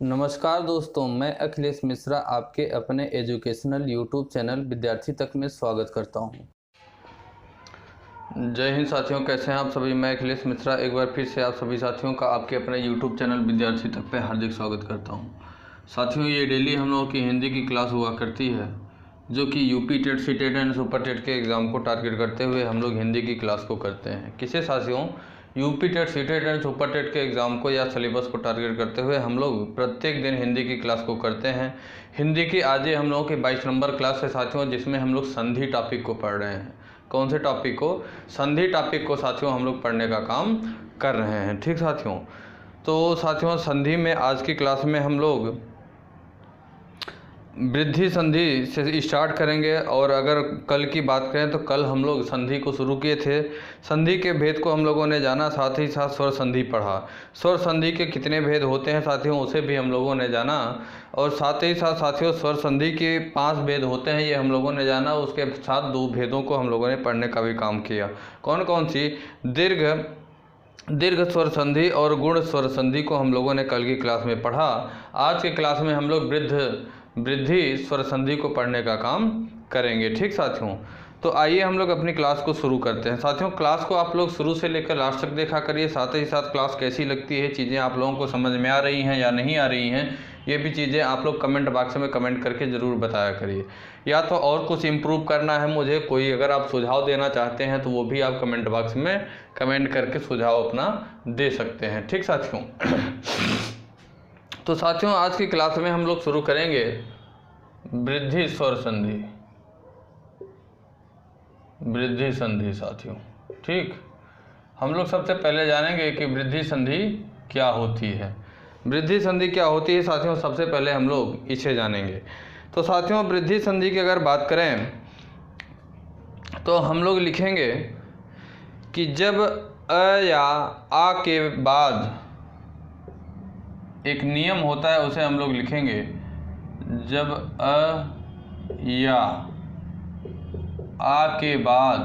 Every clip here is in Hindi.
नमस्कार दोस्तों, मैं अखिलेश मिश्रा आपके अपने एजुकेशनल यूट्यूब चैनल विद्यार्थी तक में स्वागत करता हूं। जय हिंद साथियों, कैसे हैं आप सभी। मैं अखिलेश मिश्रा एक बार फिर से आप सभी साथियों का आपके अपने यूट्यूब चैनल विद्यार्थी तक पे हार्दिक स्वागत करता हूं। साथियों, ये डेली हम लोगों की हिंदी की क्लास हुआ करती है, जो कि UP TET, C TET and super TET के एग्ज़ाम को टारगेट करते हुए हम लोग हिंदी की क्लास को करते हैं। किसे साथियों, UP TET, C TET and super TET के एग्ज़ाम को या सिलेबस को टारगेट करते हुए हम लोग प्रत्येक दिन हिंदी की क्लास को करते हैं। हिंदी की आज ये हम लोगों की 22 नंबर क्लास है साथियों, जिसमें हम लोग संधि टॉपिक को पढ़ रहे हैं। कौन से टॉपिक को? संधि टॉपिक को साथियों हम लोग पढ़ने का काम कर रहे हैं। ठीक साथियों, तो साथियों संधि में आज की क्लास में हम लोग वृद्धि संधि से स्टार्ट करेंगे। और अगर कल की बात करें तो कल हम लोग संधि को शुरू किए थे। संधि के भेद को हम लोगों ने जाना, साथ ही साथ स्वर संधि पढ़ा। स्वर संधि के कितने भेद होते हैं साथियों, उसे भी हम लोगों ने जाना। और साथ ही साथ साथियों स्वर संधि के 5 भेद होते हैं, ये हम लोगों ने जाना। उसके साथ 2 भेदों को हम लोगों ने पढ़ने का भी काम किया। कौन कौन सी? दीर्घ स्वर संधि और गुण स्वर संधि को हम लोगों ने कल की क्लास में पढ़ा। आज की क्लास में हम लोग वृद्धि स्वर संधि को पढ़ने का काम करेंगे। ठीक साथियों, तो आइए हम लोग अपनी क्लास को शुरू करते हैं। साथियों, क्लास को आप लोग शुरू से लेकर लास्ट तक देखा करिए। साथ ही साथ क्लास कैसी लगती है, चीज़ें आप लोगों को समझ में आ रही हैं या नहीं आ रही हैं, ये भी चीज़ें आप लोग कमेंट बॉक्स में कमेंट करके ज़रूर बताया करिए। या तो और कुछ इम्प्रूव करना है मुझे, कोई अगर आप सुझाव देना चाहते हैं तो वो भी आप कमेंट बॉक्स में कमेंट करके सुझाव अपना दे सकते हैं। ठीक साथियों, तो साथियों आज की क्लास में हम लोग शुरू करेंगे वृद्धि स्वर संधि। वृद्धि संधि साथियों, ठीक, हम लोग सबसे पहले जानेंगे कि वृद्धि संधि क्या होती है। वृद्धि संधि क्या होती है साथियों, सबसे पहले हम लोग इसे जानेंगे। तो साथियों वृद्धि संधि की अगर बात करें तो हम लोग लिखेंगे कि जब अ या आ के बाद एक नियम होता है, उसे हम लोग लिखेंगे जब अ या आ के बाद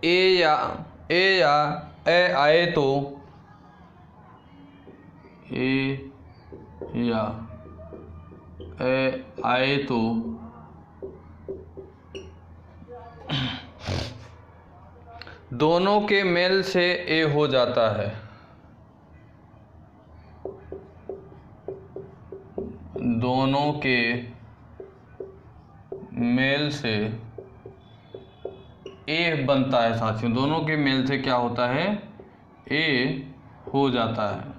ए या ए आए तो ए या ए आए तो दोनों के मेल से ए हो जाता है। दोनों के मेल से ए बनता है साथियों। दोनों के मेल से क्या होता है? ए हो जाता है।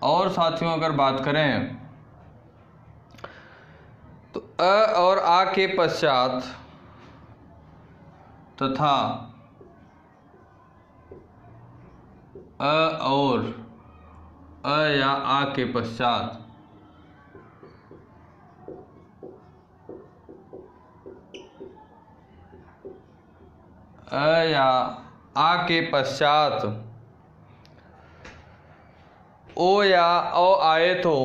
और साथियों अगर बात करें तो अ और आ के पश्चात तथा अ और अ या आ के पश्चात अ या आ के पश्चात ओ या औ आए तो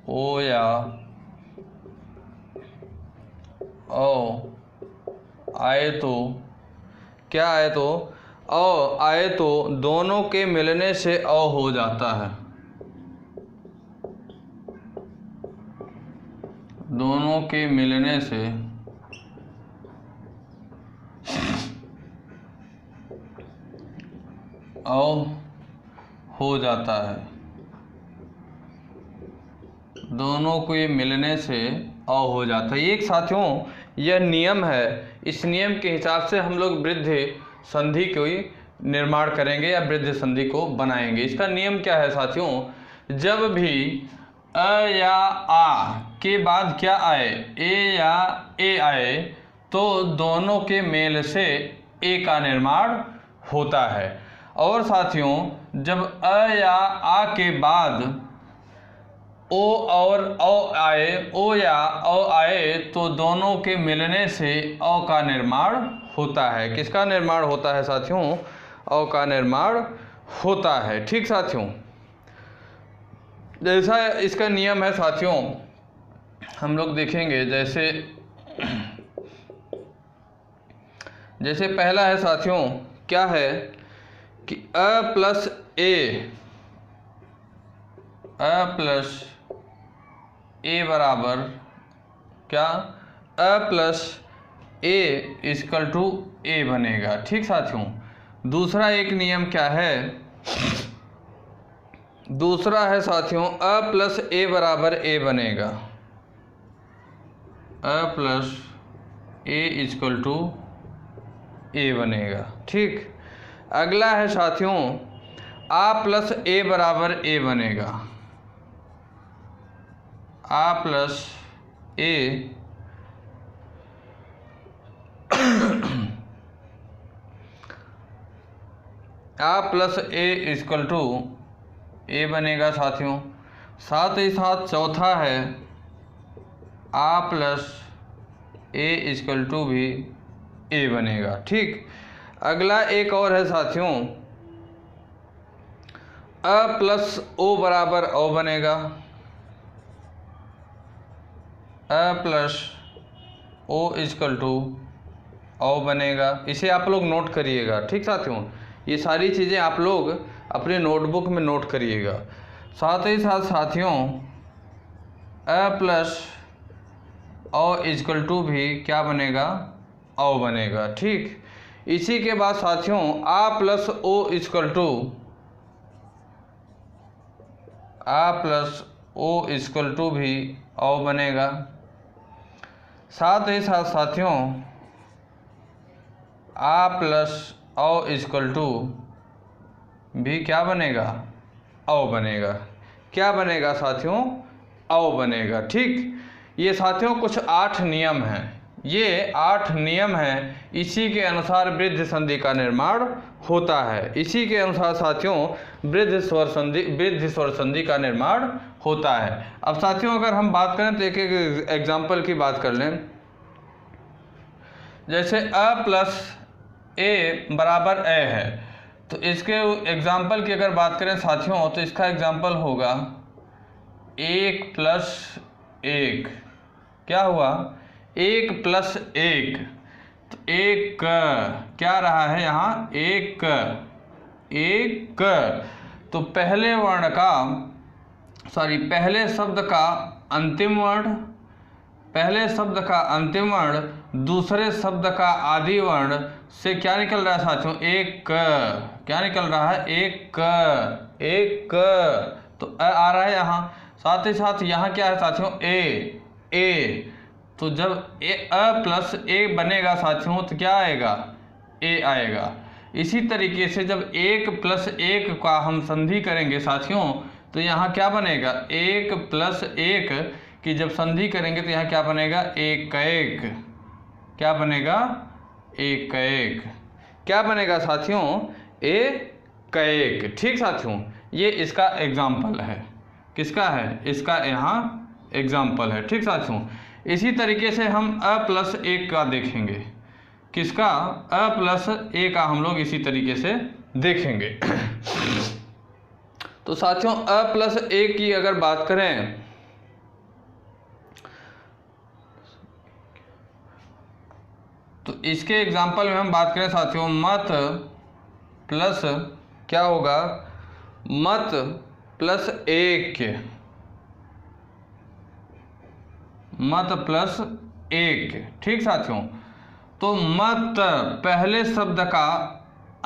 ओ या औ आए तो क्या आए तो औ आए तो दोनों के मिलने से औ हो जाता है। दोनों के मिलने से औ हो जाता है। दोनों के मिलने से औ हो जाता है। एक साथियों यह नियम है, इस नियम के हिसाब से हम लोग वृद्धि संधि को निर्माण करेंगे या वृद्धि संधि को बनाएंगे। इसका नियम क्या है साथियों, जब भी अ या आ के बाद क्या आए, ए या ए आए, तो दोनों के मेल से ए का निर्माण होता है। और साथियों जब अ या आ के बाद ओ और औ आए, ओ या औ आए, तो दोनों के मिलने से औ का निर्माण होता है। किसका निर्माण होता है साथियों? औ का निर्माण होता है। ठीक साथियों, जैसा इसका नियम है साथियों हम लोग देखेंगे, जैसे जैसे पहला है साथियों, क्या है कि अ प्लस ए बराबर क्या, अ plus A equal to A बनेगा। ठीक साथियों, दूसरा एक नियम क्या है, दूसरा है साथियों अ प्लस ए बराबर ए बनेगा, अ plus A equal to A बनेगा। ठीक, अगला है साथियों आ प्लस ए बराबर ए बनेगा, आ प्लस ए आ plus A equal to A बनेगा साथियों। साथ ही साथ चौथा है आ प्लस ए इक्वल टू भी ए बनेगा। ठीक, अगला एक और है साथियों अ प्लस ओ बराबर ओ बनेगा, अ plus O equal to O बनेगा। इसे आप लोग नोट करिएगा। ठीक साथियों, ये सारी चीज़ें आप लोग अपने नोटबुक में नोट करिएगा। साथ ही साथ साथियों अ प्लस ओ इक्वल टू भी क्या बनेगा, ओ बनेगा। ठीक, इसी के बाद साथियों आ प्लस ओ इक्वल टू, आ प्लस ओ इक्वल टू भी ओ बनेगा। साथ ही साथ साथियों आ प्लस ओ इक्वल टू भी क्या बनेगा, ओ बनेगा। क्या बनेगा साथियों, ओ बनेगा। ठीक, ये साथियों कुछ 8 नियम हैं, ये 8 नियम हैं, इसी के अनुसार वृद्ध संधि का निर्माण होता है। इसी के अनुसार साथियों वृद्ध स्वर संधि का निर्माण होता है। अब साथियों अगर हम बात करें तो एक एक एग्जाम्पल की बात कर लें। जैसे अ प्लस ए बराबर ए है, तो इसके एग्जाम्पल की अगर बात करें साथियों तो इसका एग्जाम्पल होगा 1 प्लस 1, क्या हुआ 1 प्लस 1, तो एक क्या रहा है यहाँ, एक तो पहले वर्ण का पहले शब्द का अंतिम वर्ण, पहले शब्द का अंतिम वर्ण दूसरे शब्द का आदि वर्ण से क्या निकल रहा है साथियों, एक क्या निकल रहा है, एक तो आ रहा है यहाँ। साथ ही साथ यहाँ क्या है साथियों, ए तो जब अ प्लस ए बनेगा साथियों तो क्या आएगा, ए आएगा। इसी तरीके से जब 1 प्लस 1 का हम संधि करेंगे साथियों तो यहाँ क्या बनेगा, 1 प्लस 1 की जब संधि करेंगे तो यहाँ क्या बनेगा, एक क्या बनेगा, एक क्या बनेगा साथियों, एक। ठीक साथियों, ये इसका एग्जाम्पल है, किसका है, इसका यहाँ एग्जाम्पल है। ठीक साथियों, इसी तरीके से हम अ प्लस 1 का देखेंगे, किसका, अ प्लस ए का हम लोग इसी तरीके से देखेंगे। तो साथियों अ प्लस ए की अगर बात करें तो इसके एग्जाम्पल में हम बात करें साथियों मत प्लस क्या होगा, मत प्लस 1, मत प्लस 1। ठीक साथियों, तो मत पहले शब्द का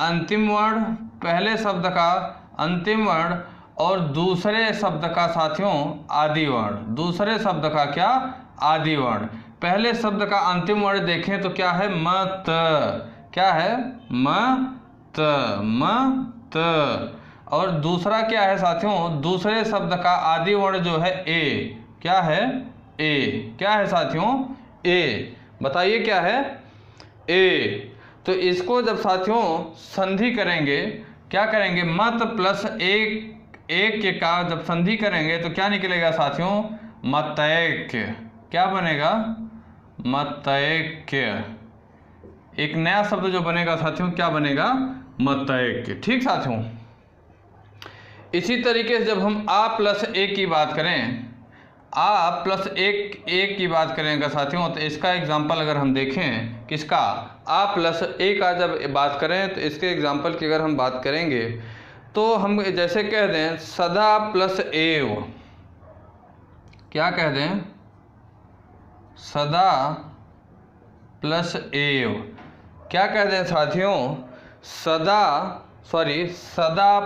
अंतिम वर्ण, पहले शब्द का अंतिम वर्ण और दूसरे शब्द का साथियों आदि वर्ण, दूसरे शब्द का क्या, आदि वर्ण। पहले शब्द का अंतिम वर्ण देखें तो क्या है, मत, क्या है, मत, और दूसरा क्या है साथियों, दूसरे शब्द का आदि वर्ण जो है ए, क्या है, ए, क्या है साथियों, ए। बताइए क्या है, ए। तो इसको जब साथियों संधि करेंगे, क्या करेंगे, मत प्लस 1 का जब संधि करेंगे तो क्या निकलेगा साथियों, मतैक, क्या बनेगा, मतैक। एक नया शब्द जो बनेगा साथियों क्या बनेगा, मतैक। ठीक साथियों, इसी तरीके से जब हम आ प्लस ए की बात करें, आ प्लस एक की बात करेंगे साथियों, तो इसका एग्जाम्पल अगर हम देखें, किसका, आ प्लस ए का जब बात करें तो इसके एग्जाम्पल की अगर हम बात करेंगे तो हम जैसे कह दें सदा प्लस एव, क्या कह दें, सदा प्लस एव, क्या कह दें साथियों, सदा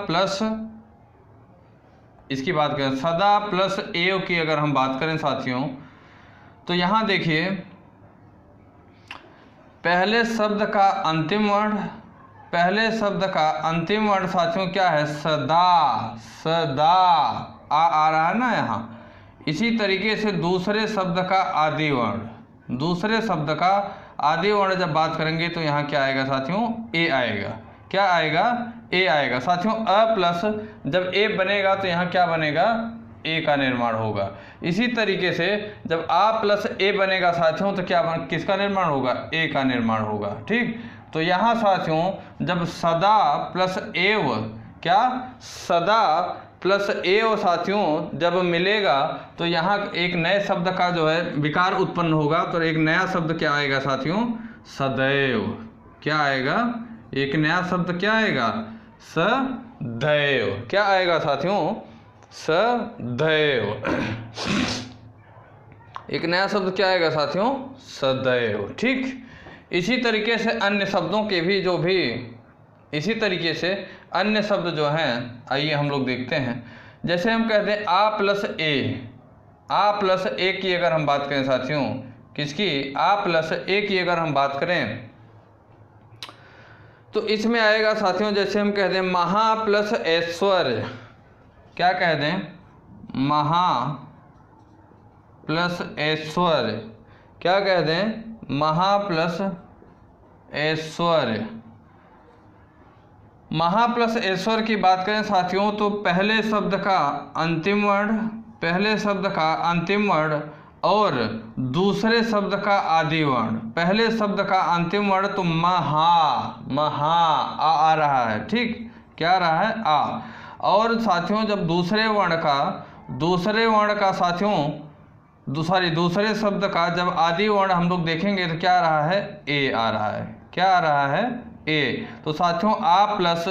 प्लस, इसकी बात करें सदा प्लस एव की अगर हम बात करें साथियों, तो यहाँ देखिए पहले शब्द का अंतिम वर्ण साथियों क्या है, सदा, सदा आ रहा है ना यहाँ। इसी तरीके से दूसरे शब्द का आदि वर्ण जब बात करेंगे तो यहाँ क्या आएगा साथियों, ए आएगा, क्या आएगा, ए आएगा साथियों। अ प्लस जब ए बनेगा तो यहाँ क्या बनेगा, ए का निर्माण होगा। इसी तरीके से जब आ प्लस ए बनेगा साथियों तो क्या किसका निर्माण होगा, ए का निर्माण होगा। ठीक, तो यहाँ साथियों जब सदा प्लस एव, क्या, सदा प्लस एव साथियों जब मिलेगा तो यहाँ एक नए शब्द का जो है विकार उत्पन्न होगा। तो एक नया शब्द क्या आएगा साथियों, सदैव, क्या आएगा, एक नया शब्द क्या आएगा, सदैव, क्या आएगा साथियों, सदैव, एक नया शब्द क्या आएगा साथियों, सदैव। ठीक, इसी तरीके से अन्य शब्दों के भी इसी तरीके से अन्य शब्द जो हैं, आइए हम लोग देखते हैं। जैसे हम कहते हैं आ प्लस ए की अगर हम बात करें साथियों, किसकी, आ प्लस ए की अगर हम बात करें तो इसमें आएगा साथियों, जैसे हम कहते हैं महा प्लस ऐश्वर्य, क्या कह दें, महा प्लस ऐश्वर्य, क्या कह दें, महा प्लस ऐश्वर्य। महा प्लस ऐश्वर्य की बात करें साथियों तो पहले शब्द का अंतिम वर्ण और दूसरे शब्द का आदि वर्ण। पहले शब्द का अंतिम वर्ण तो महा आ रहा है, ठीक, क्या आ रहा है, आ। और साथियों जब दूसरे शब्द का जब आदि वर्ण हम लोग देखेंगे तो क्या आ रहा है, ए आ रहा है, क्या आ रहा है, ए। तो साथियों आ प्लस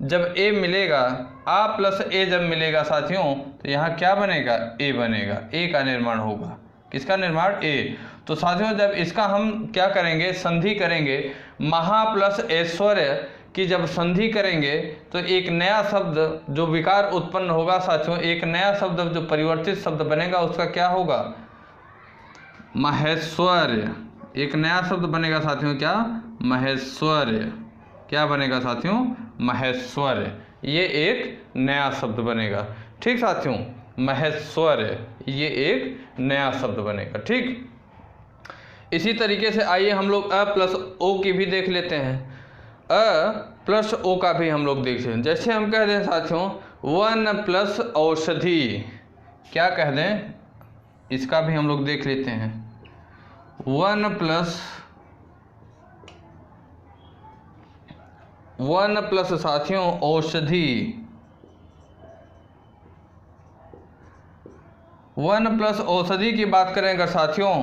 जब ए मिलेगा, आ प्लस ए जब मिलेगा साथियों तो यहाँ क्या बनेगा, ए बनेगा, ए का निर्माण होगा, किसका निर्माण, ए। तो साथियों जब इसका हम क्या करेंगे, संधि करेंगे, महा प्लस ऐश्वर्य की जब संधि करेंगे तो एक नया शब्द जो विकार उत्पन्न होगा साथियों, एक नया शब्द जो परिवर्तित शब्द बनेगा उसका क्या होगा, महेश्वर्य। एक नया शब्द बनेगा साथियों, क्या, महेश्वर्य, क्या बनेगा साथियों, महेश्वर्य। ये एक नया शब्द बनेगा। ठीक साथियों, महेश्वर्य, ये एक नया शब्द बनेगा। ठीक, इसी तरीके से आइए हम लोग अ प्लस ओ की भी देख लेते हैं। अ प्लस ओ का भी हम लोग देखते हैं। जैसे हम कह दें साथियों वन प्लस औषधि, क्या कह दें, इसका भी हम लोग देख लेते हैं। वन प्लस साथियों औषधि, वन प्लस औषधि की बात करेंगे साथियों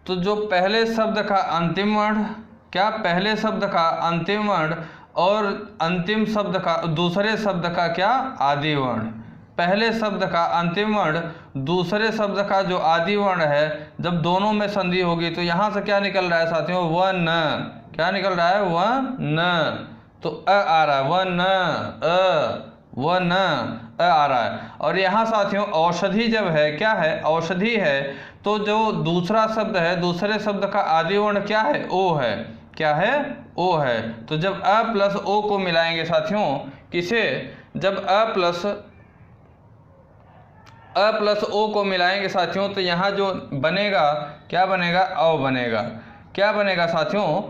तो जो पहले शब्द का अंतिम वर्ण, क्या, पहले शब्द का अंतिम वर्ण और अंतिम शब्द का दूसरे शब्द का क्या, आदि वर्ण। पहले शब्द का अंतिम वर्ण दूसरे शब्द का जो आदि वर्ण है, जब दोनों में संधि होगी तो यहाँ से क्या निकल रहा है साथियों, वन, क्या निकल रहा है, वन, तो अ आ रहा है, वन आ रहा है। और यहाँ साथियों औषधि जब है, क्या है, औषधि है, तो जो दूसरा शब्द है, दूसरे शब्द का आदि वर्ण क्या है, ओ है, क्या है, ओ है। तो जब अ प्लस ओ को मिलाएंगे साथियों, किसे, जब अ प्लस ओ को मिलाएंगे साथियों तो यहाँ जो बनेगा, क्या बनेगा, औ बनेगा, क्या बनेगा साथियों,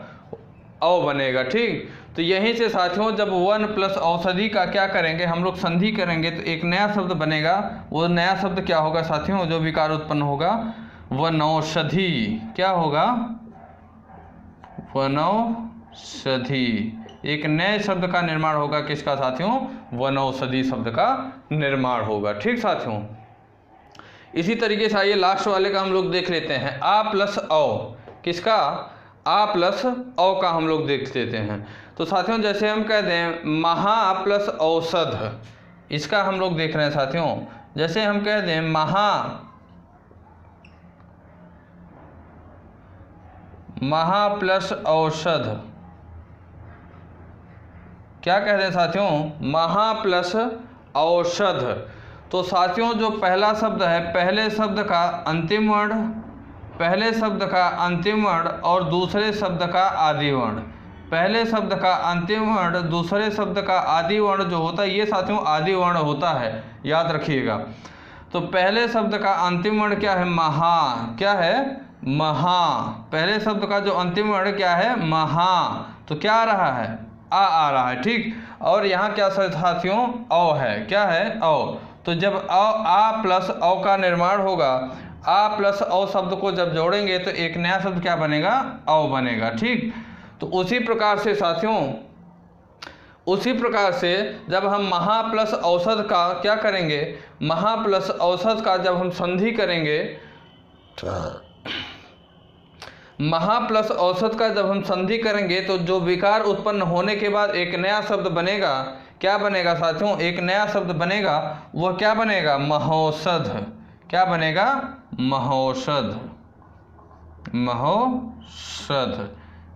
औ बनेगा। ठीक, तो यहीं से साथियों जब वन प्लस औषधि का क्या करेंगे हम लोग, संधि करेंगे तो एक नया शब्द बनेगा। वो नया शब्द क्या होगा साथियों, जो विकार उत्पन्न होगा, वनौषधि, क्या होगा, वनौषधि। एक नए शब्द का निर्माण होगा, किसका साथियों, वनौषधि शब्द का निर्माण होगा। ठीक साथियों, इसी तरीके से आइए लास्ट वाले का हम लोग देख लेते हैं, आ प्लस औ। किसका? आ प्लस औ का हम लोग देख लेते हैं। तो साथियों जैसे हम कह दें महा प्लस औषध, इसका हम लोग देख रहे हैं साथियों। जैसे हम कह दें महा प्लस औषध, क्या कह रहे हैं साथियों? महा प्लस औषध। तो साथियों जो पहला शब्द है, पहले शब्द का अंतिम वर्ण, पहले शब्द का अंतिम वर्ण और दूसरे शब्द का आदि वर्ण, पहले शब्द का अंतिम वर्ण दूसरे शब्द का आदि वर्ण जो होता है, ये साथियों आदि वर्ण होता है, याद रखिएगा। तो पहले शब्द का अंतिम वर्ण क्या है? महा। क्या है? महा। पहले शब्द का जो अंतिम वर्ण क्या है? महा। तो क्या आ रहा है? आ रहा है, ठीक। और यहाँ क्या साथियों? औ है। क्या है? औ। तो जब आ प्लस औ का निर्माण होगा, आ प्लस औ शब्द को जब जोड़ेंगे तो एक नया शब्द क्या बनेगा? औ बनेगा, ठीक। तो उसी प्रकार से साथियों, उसी प्रकार से जब हम महा प्लस औषध का क्या करेंगे? महा प्लस औषध का जब हम संधि करेंगे, महा प्लस औसत का जब हम संधि करेंगे तो जो विकार उत्पन्न होने के बाद एक नया शब्द बनेगा, क्या बनेगा साथियों? एक नया शब्द बनेगा, वह क्या बनेगा? महौषध। क्या बनेगा? महौषध। महौषध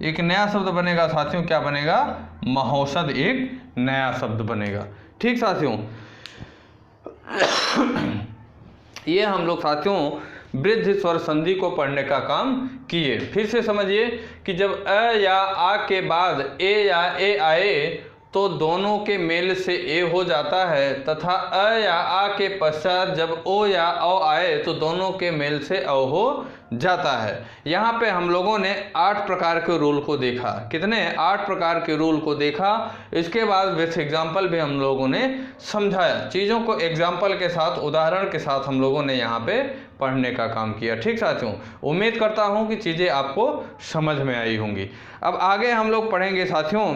एक नया शब्द बनेगा साथियों। क्या बनेगा? महौषध एक नया शब्द बनेगा, ठीक साथियों। ये हम लोग साथियों वृद्धि स्वर संधि को पढ़ने का काम किए। फिर से समझिए कि जब अ या आ के बाद ए या ए आए तो दोनों के मेल से ए हो जाता है, तथा अ या आ के पश्चात जब ओ या औ आए तो दोनों के मेल से औ हो जाता है। यहाँ पे हम लोगों ने 8 प्रकार के रूल को देखा। कितने? 8 प्रकार के रूल को देखा। इसके बाद विथ एग्जाम्पल भी हम लोगों ने समझाया। चीज़ों को एग्जाम्पल के साथ, उदाहरण के साथ हम लोगों ने यहाँ पे पढ़ने का काम किया, ठीक साथियों। उम्मीद करता हूँ कि चीज़ें आपको समझ में आई होंगी। अब आगे हम लोग पढ़ेंगे साथियों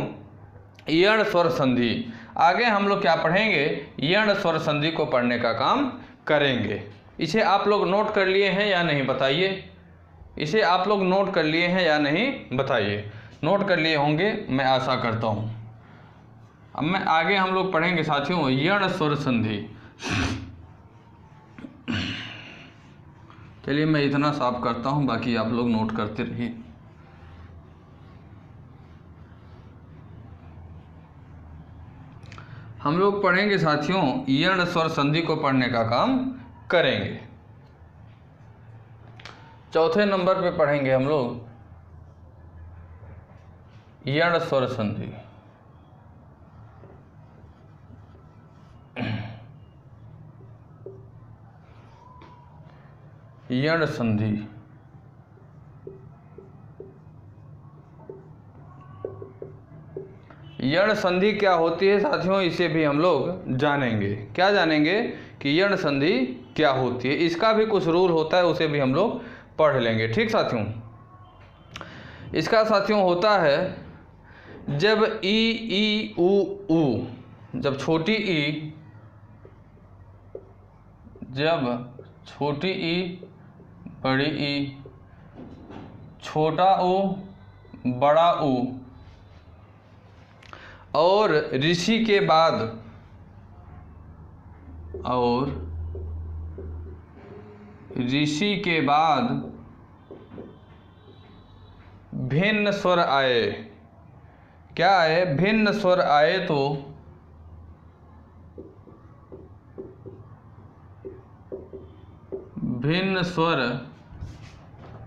यण स्वर संधि। आगे हम लोग क्या पढ़ेंगे? यण स्वर संधि को पढ़ने का काम करेंगे। इसे आप लोग नोट कर लिए हैं या नहीं बताइए? इसे आप लोग नोट कर लिए हैं या नहीं बताइए? नोट कर लिए होंगे, मैं आशा करता हूँ। अब मैं आगे हम लोग पढ़ेंगे साथियों यण स्वर संधि। चलिए मैं इतना साफ करता हूँ, बाकी आप लोग नोट करते रहिए। हम लोग पढ़ेंगे साथियों यण स्वर संधि को पढ़ने का काम करेंगे। चौथे नंबर पे पढ़ेंगे हम लोग यण स्वर संधि। यण संधि यण संधि क्या होती है साथियों, इसे भी हम लोग जानेंगे। क्या जानेंगे? कि यण संधि क्या होती है। इसका भी कुछ रूल होता है, उसे भी हम लोग पढ़ लेंगे, ठीक साथियों। इसका साथियों होता है जब ई उ, जब छोटी ई, जब छोटी ई, बड़ी ई, छोटा ऊ, बड़ा ऊ, और ऋषि के बाद, और ऋषि के बाद भिन्न स्वर आए। क्या आए? भिन्न स्वर आए तो भिन्न स्वर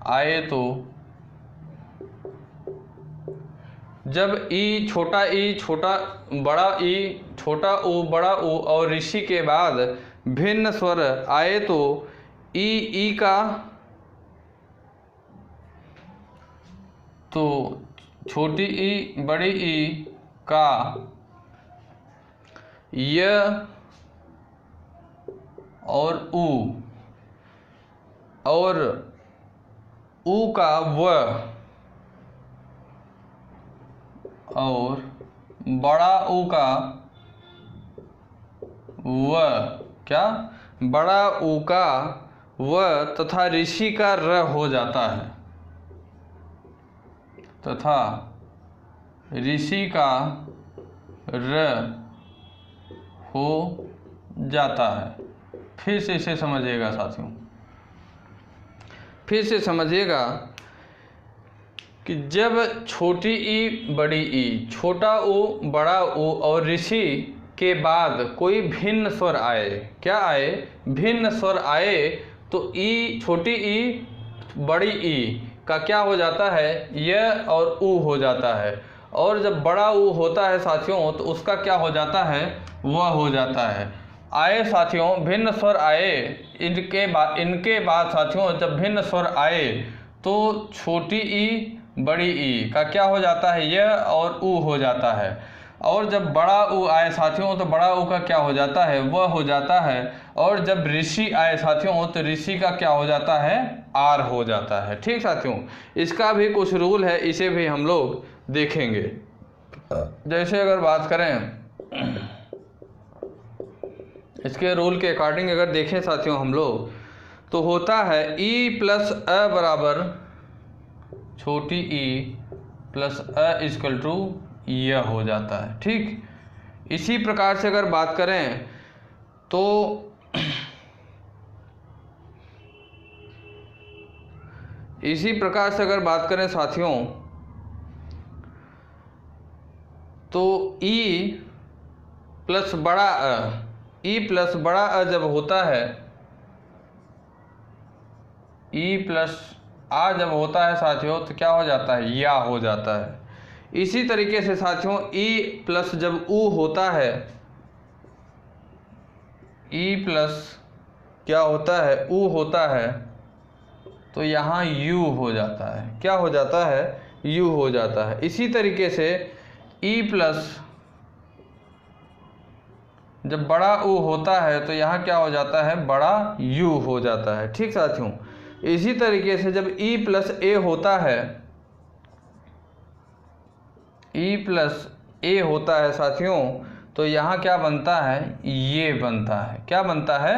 आए तो जब ई, छोटा ई, छोटा बड़ा ई, छोटा ऊ, बड़ा ऊ और ऋषि के बाद भिन्न स्वर आए तो ई का, तो छोटी ई, बड़ी ई का य और ऊ, और ऊ का व, और बड़ा ऊ का व, क्या? बड़ा ऊ का व तथा ऋषि का र हो जाता है, तथा ऋषि का र हो जाता है। फिर से इसे समझिएगा साथियों, फिर से समझिएगा कि जब छोटी ई बड़ी ई, छोटा ऊ बड़ा ऊ और ऋषि के बाद कोई भिन्न स्वर आए, क्या आए, भिन्न स्वर आए, तो ई, छोटी ई बड़ी ई का क्या हो जाता है, य और ऊ हो जाता है। और जब बड़ा ऊ होता है साथियों तो उसका क्या हो जाता है, वह हो जाता है। आए साथियों, भिन्न स्वर आए, इनके बाद साथियों जब भिन्न स्वर आए तो छोटी ई बड़ी ई का क्या हो जाता है, य और ऊ हो जाता है। और जब बड़ा ऊ आए साथियों तो बड़ा ऊ का क्या हो जाता है, वह हो जाता है। और जब ऋषि आए साथियों तो ऋषि का क्या हो जाता है, आर हो जाता है। ठीक साथियों, इसका भी कुछ रूल है, इसे भी हम लोग देखेंगे। जैसे अगर बात करें इसके रूल के अकॉर्डिंग अगर देखें साथियों हम लोग, तो होता है ई प्लस अ बराबर छोटी ई प्लस अ इक्वल टू य हो जाता है। ठीक, इसी प्रकार से अगर बात करें तो इसी प्रकार से अगर बात करें साथियों तो ई प्लस बड़ा अ, ई प्लस बड़ा अ जब होता है, ई प्लस आ जब होता है साथियों तो क्या हो जाता है, या हो जाता है। इसी तरीके से साथियों ई प्लस जब ऊ होता है, ई प्लस क्या होता है, ऊ होता है, तो यहाँ यू हो जाता है। क्या हो जाता है, यू हो जाता है। इसी तरीके से ई प्लस जब बड़ा ऊ होता है तो यहाँ क्या हो जाता है, बड़ा यू हो जाता है। ठीक साथियों, इसी तरीके से जब ई प्लस ए होता है, ई प्लस ए होता है साथियों, तो यहाँ क्या बनता है, ये बनता है। क्या बनता है,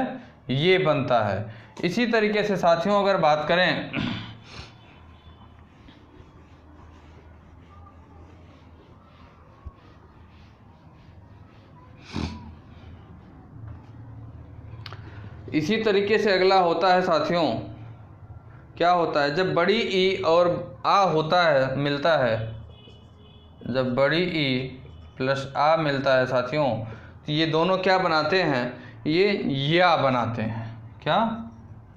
ये बनता है। इसी तरीके से साथियों अगर बात करें इसी तरीके से अगला होता है साथियों, क्या होता है, जब बड़ी ई और आ होता है, मिलता है, जब बड़ी ई प्लस आ मिलता है साथियों तो ये दोनों क्या बनाते हैं, ये या बनाते हैं। क्या,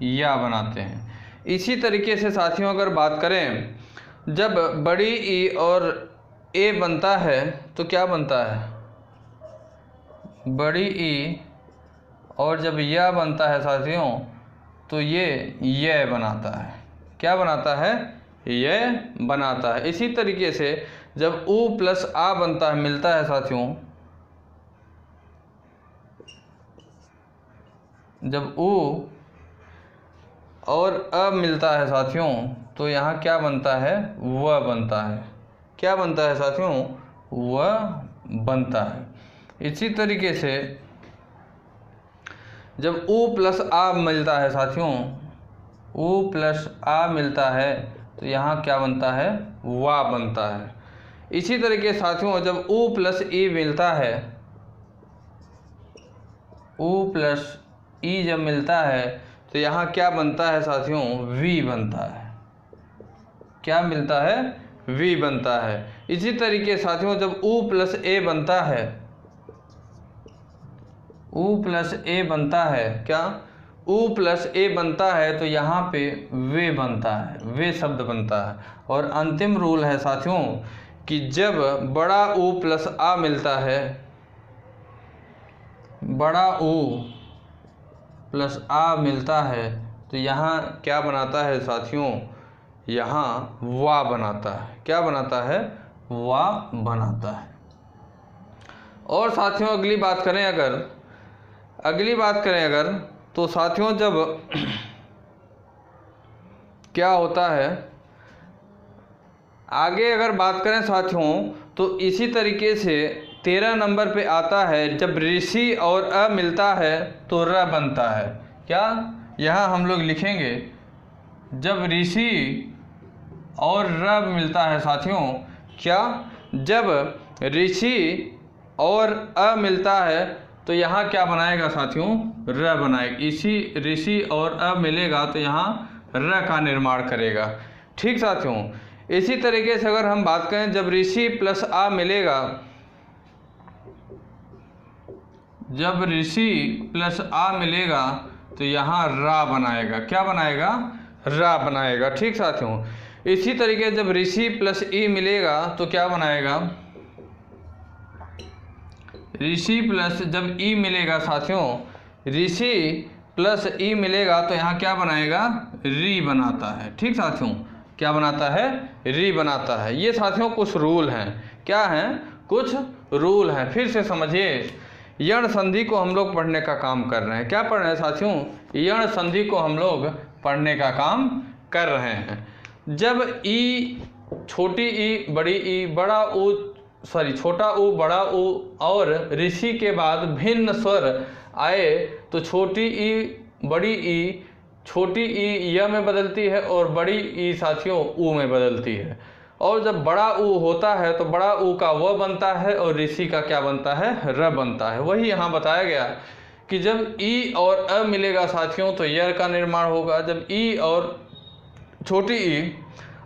या बनाते हैं। इसी तरीके से साथियों अगर बात करें, जब बड़ी ई और ए बनता है तो क्या बनता है, बड़ी ई और जब यह बनता है साथियों तो ये बनाता है। क्या बनाता है, ये बनाता है। इसी तरीके से जब ऊ प्लस आ बनता है, मिलता है साथियों, जब ऊ और अ मिलता है साथियों तो यहाँ क्या बनता है, वह बनता है। क्या बनता है साथियों, वह बनता है। इसी तरीके से जब ऊ प्लस आ मिलता है साथियों, ऊ प्लस आ मिलता है तो यहाँ क्या बनता है, वा बनता है। इसी तरीके साथियों जब ऊ प्लस ई मिलता है, ऊ प्लस ई जब मिलता है तो यहाँ क्या बनता है साथियों, वी बनता है। क्या मिलता है, वी बनता है। इसी तरीके साथियों जब ऊ प्लस ए बनता है, ऊ प्लस ए बनता है, क्या, ऊ प्लस ए बनता है तो यहाँ पे वे बनता है, वे शब्द बनता है। और अंतिम रूल है साथियों कि जब बड़ा ऊ प्लस आ मिलता है, बड़ा ऊ प्लस आ मिलता है तो यहाँ क्या बनाता है साथियों, यहाँ वा बनाता है। क्या बनाता है, वा बनाता है। और साथियों अगली बात करें अगर तो साथियों जब क्या होता है, आगे अगर बात करें साथियों तो इसी तरीके से 13 नंबर पे आता है, जब ऋषि और अ मिलता है तो र बनता है। क्या, यहाँ हम लोग लिखेंगे जब ऋषि और र मिलता है साथियों, क्या, जब ऋषि और अ मिलता है तो यहाँ क्या बनाएगा साथियों, र बनाएगा। इसी ऋषि और अ मिलेगा तो यहाँ र का निर्माण करेगा। ठीक साथियों, इसी तरीके से अगर हम बात करें जब ऋषि प्लस आ मिलेगा, जब ऋषि प्लस आ मिलेगा तो यहाँ रा बनाएगा। क्या बनाएगा, रा बनाएगा। ठीक साथियों, इसी तरीके जब ऋषि प्लस ई मिलेगा तो क्या बनाएगा, ऋषि प्लस जब ई मिलेगा साथियों, ऋषि प्लस ई मिलेगा तो यहाँ क्या बनाएगा, री बनाता है। ठीक साथियों, क्या बनाता है, री बनाता है। ये साथियों कुछ रूल हैं। क्या हैं, कुछ रूल हैं। फिर से समझिए, यण संधि को हम लोग पढ़ने का काम कर रहे हैं। क्या पढ़ रहे हैं साथियों, यण संधि को हम लोग पढ़ने का काम कर रहे हैं। जब ई, छोटी ई, बड़ी ई, बड़ा ऊ, छोटा ऊ, बड़ा ऊ और ऋषि के बाद भिन्न स्वर आए तो छोटी ई, बड़ी ई, छोटी ई य में बदलती है और बड़ी ई साथियों ऊ में बदलती है। और जब बड़ा ऊ होता है तो बड़ा ऊ का व बनता है और ऋषि का क्या बनता है, र बनता है। वही यहाँ बताया गया कि जब ई और अ मिलेगा साथियों तो य का निर्माण होगा। जब ई और छोटी ई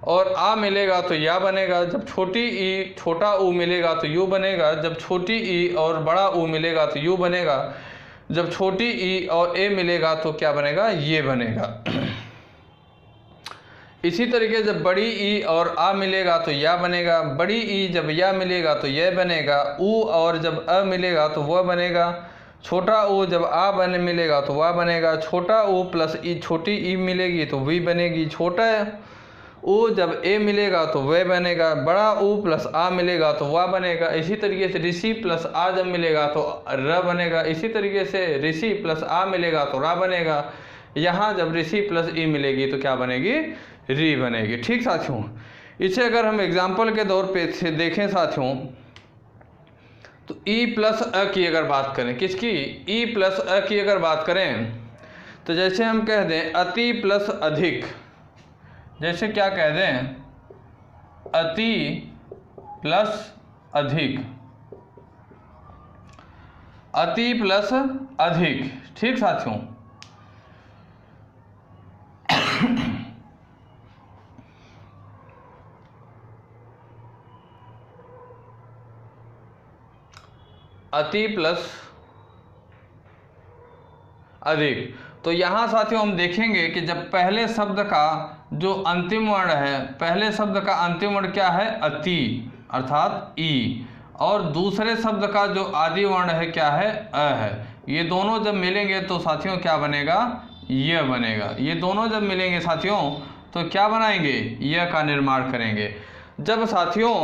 और आ मिलेगा तो या बनेगा। जब छोटी ई छोटा ऊ मिलेगा तो यू बनेगा। जब छोटी ई और बड़ा ऊ मिलेगा तो यू बनेगा। जब छोटी ई और ए मिलेगा तो क्या बनेगा, ये बनेगा। इसी तरीके जब बड़ी ई और आ मिलेगा तो या बनेगा। बड़ी ई जब या मिलेगा तो यह बनेगा। ऊ और जब अ मिलेगा तो वह बनेगा। छोटा ऊ जब आ मिलेगा तो वह बनेगा। छोटा ऊ प्लस ई छोटी ई मिलेगी तो वी बनेगी। छोटा ऊ जब ए मिलेगा तो वह बनेगा। बड़ा ऊ प्लस आ मिलेगा तो वह बनेगा। इसी तरीके से ऋषि प्लस आ जब मिलेगा तो र बनेगा। इसी तरीके से ऋषि प्लस आ मिलेगा तो रा बनेगा। यहाँ जब ऋषि प्लस ई मिलेगी तो क्या बनेगी, री बनेगी। ठीक साथियों, इसे अगर हम एग्जाम्पल के तौर पे से देखें साथियों तो ई प्लस अ की अगर बात करें, किसकी, ई प्लस अ की अगर बात करें तो जैसे हम कह दें अति प्लस अधिक, जैसे क्या कह दें, अति प्लस अधिक, अति प्लस अधिक। ठीक साथियों, अति प्लस अधिक। तो यहाँ साथियों हम देखेंगे कि जब पहले शब्द का जो अंतिम वर्ण है, पहले शब्द का अंतिम वर्ण क्या है, अति अर्थात ई, और दूसरे शब्द का जो आदि वर्ण है क्या है, अ है। ये दोनों जब मिलेंगे तो साथियों क्या बनेगा, य बनेगा। ये दोनों जब मिलेंगे साथियों तो क्या बनाएंगे, य का निर्माण करेंगे। जब साथियों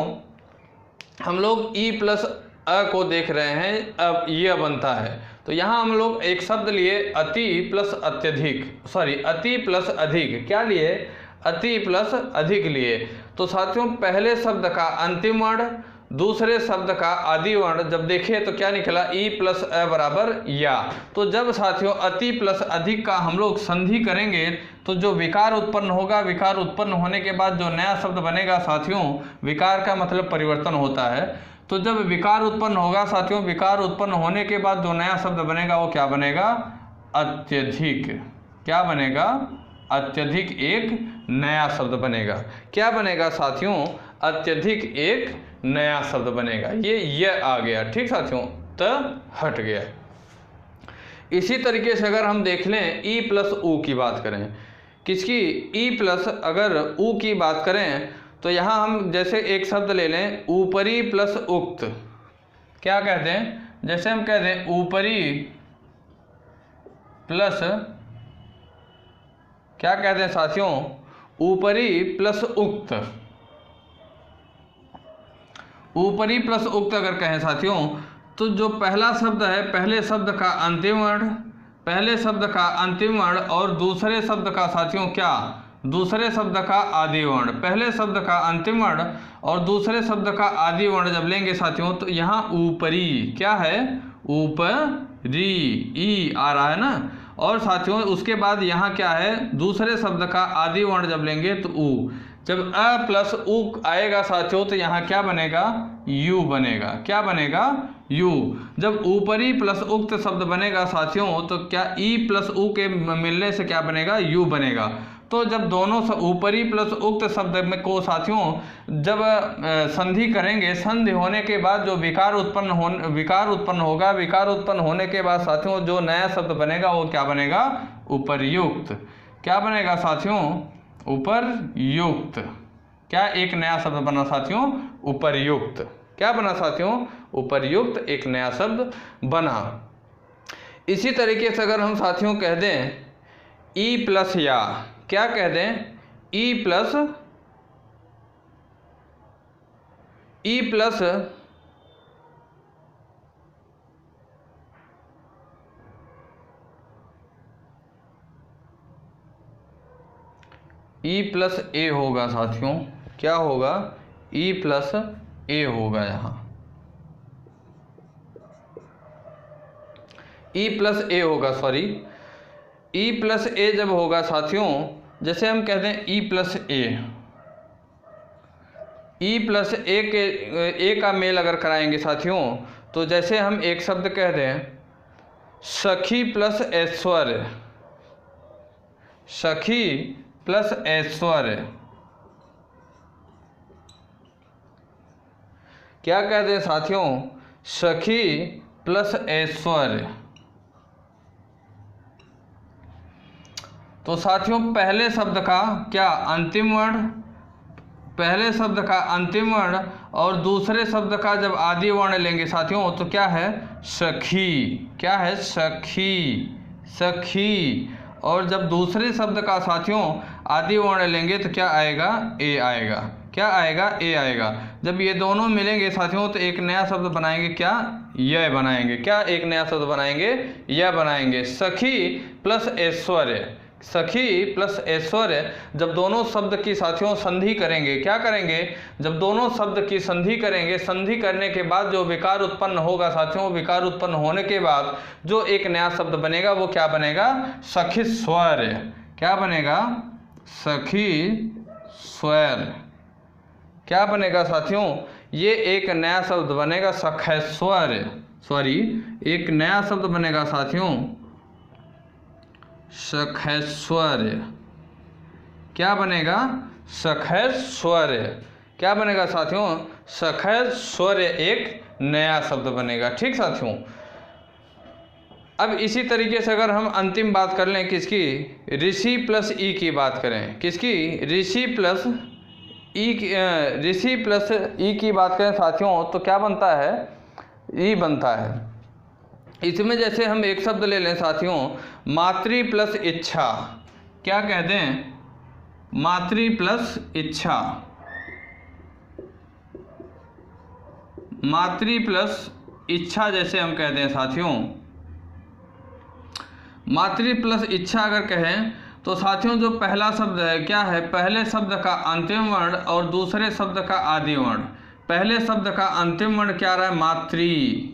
हम लोग ई प्लस अ को देख रहे हैं, अब यह बनता है तो यहाँ हम लोग एक शब्द लिए अति प्लस अत्यधिक, अति प्लस अधिक। क्या लिए, अति प्लस अधिक लिए। तो साथियों पहले शब्द का अंतिम वर्ण, दूसरे शब्द का आदि वर्ण जब देखें तो क्या निकला, ई प्लस अ बराबर या। तो जब साथियों अति प्लस अधिक का हम लोग संधि करेंगे तो जो विकार उत्पन्न होगा, विकार उत्पन्न होने के बाद जो नया शब्द बनेगा साथियों, विकार का मतलब परिवर्तन होता है। तो जब विकार उत्पन्न होगा साथियों, विकार उत्पन्न होने के बाद जो नया शब्द बनेगा वो क्या बनेगा, अत्यधिक। क्या बनेगा, अत्यधिक एक नया शब्द बनेगा। क्या बनेगा साथियों, अत्यधिक एक नया शब्द बनेगा। ये आ गया। ठीक साथियों, त हट गया। इसी तरीके से अगर हम देख लें ई प्लस ऊ की बात करें, किसकी, ई प्लस अगर ऊ की बात करें तो यहाँ हम जैसे एक शब्द ले लें ऊपरी प्लस उक्त। क्या कहते हैं, जैसे हम कहते हैं ऊपरी प्लस, क्या कहते हैं साथियों, ऊपरी प्लस उक्त। ऊपरी प्लस उक्त अगर कहें साथियों तो जो पहला शब्द है, पहले शब्द का अंतिम वर्ण, पहले शब्द का अंतिम वर्ण और दूसरे शब्द का साथियों क्या, दूसरे शब्द का आदि वर्ण। पहले शब्द का अंतिम वर्ण और दूसरे शब्द का आदि वर्ण जब लेंगे साथियों तो यहाँ ऊपरी, क्या है, ऊपरी, ई आ रहा है ना, और साथियों उसके बाद यहाँ क्या है, दूसरे शब्द का आदि वर्ण जब लेंगे तो उ, जब अ प्लस उ आएगा साथियों तो यहाँ क्या बनेगा, यू बनेगा। क्या बनेगा, यू। जब ऊपरी प्लस उक्त शब्द बनेगा साथियों तो क्या ई प्लस उ के मिलने से क्या बनेगा, यू बनेगा। तो जब दोनों ऊपरी प्लस उक्त शब्द में को साथियों जब संधि करेंगे, संधि होने के बाद जो विकार उत्पन्न होगा, विकार उत्पन्न होने के बाद साथियों जो नया शब्द बनेगा वो क्या बनेगा, उपर्युक्त। क्या बनेगा साथियों, उपर्युक्त। क्या एक नया शब्द बना साथियों, उपर्युक्त। क्या बना साथियों, उपर्युक्त, एक नया शब्द बना। इसी तरीके से अगर हम साथियों कह दें ई प्लस या, क्या कह दें, ई प्लस ए होगा साथियों। क्या होगा, ई प्लस ए होगा। यहाँ ई प्लस ए होगा, सॉरी, ई प्लस ए जब होगा साथियों, जैसे हम कहते हैं ई प्लस ए, ई प्लस ए के ए का मेल अगर कराएंगे साथियों तो जैसे हम एक शब्द कह दें सखी प्लस ऐश्वर्य, सखी प्लस ऐश्वर्य। क्या कहते हैं साथियों, सखी प्लस ऐश्वर्य। तो साथियों पहले शब्द का क्या अंतिम वर्ण, पहले शब्द का अंतिम वर्ण और दूसरे शब्द का जब आदि वर्ण लेंगे साथियों तो क्या है, सखी। क्या है, सखी, सखी। और जब दूसरे शब्द का साथियों आदि वर्ण लेंगे तो क्या आएगा, ए आएगा। क्या आएगा, ए आएगा। जब ये दोनों मिलेंगे साथियों तो एक नया शब्द बनाएंगे, क्या, यह बनाएंगे। क्या एक नया शब्द बनाएंगे, यह बनाएंगे। सखी प्लस ऐश्वर्य, सखी प्लस ऐश्वर्य। जब दोनों शब्द की साथियों संधि करेंगे, क्या करेंगे, जब दोनों शब्द की संधि करेंगे, संधि करने के बाद जो विकार उत्पन्न होगा साथियों, विकार उत्पन्न होने के बाद जो एक नया शब्द बनेगा वो क्या बनेगा, सखीश्वर्य। क्या बनेगा, सखीश्वर्य। क्या बनेगा साथियों, ये एक नया शब्द बनेगा, सखैश्वर्य, सॉरी, एक नया शब्द बनेगा साथियों, सखैश्वर्य। क्या बनेगा, सखैश्वर्य। क्या बनेगा साथियों, सखैश्वर्य, एक नया शब्द बनेगा। ठीक साथियों, अब इसी तरीके से अगर हम अंतिम बात कर लें किसकी, ऋषि प्लस ई की बात करें, किसकी, ऋषि प्लस ई की बात करें साथियों तो क्या बनता है, ई बनता है। इसमें जैसे हम एक शब्द ले लें साथियों, मातृ प्लस इच्छा। क्या कह दें, मातृ प्लस इच्छा, मातृ प्लस इच्छा जैसे हम कहते हैं साथियों, मातृ प्लस इच्छा अगर कहें तो साथियों जो पहला शब्द है क्या है, पहले शब्द का अंतिम वर्ण और दूसरे शब्द का आदि वर्ण। पहले शब्द का अंतिम वर्ण क्या रहा है, मातृ,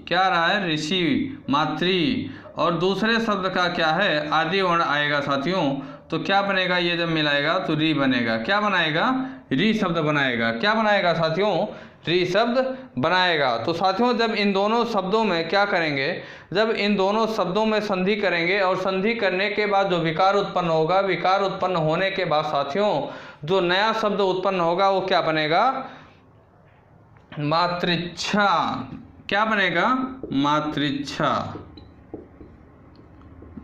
क्या रहा है, ऋषि, मातृ। और दूसरे शब्द का क्या है, आदि वर्ण आएगा साथियों तो क्या बनेगा, ये जब मिलाएगा तो री बनेगा। क्या बनाएगा, री शब्द बनाएगा। क्या बनाएगा साथियों, री शब्द बनाएगा। तो साथियों जब इन दोनों शब्दों में क्या करेंगे, जब इन दोनों शब्दों में संधि करेंगे और संधि करने के बाद जो विकार उत्पन्न होगा, विकार उत्पन्न होने के बाद साथियों जो नया शब्द उत्पन्न होगा वो क्या बनेगा, मातृच्छा। क्या बनेगा, मातृच्छा,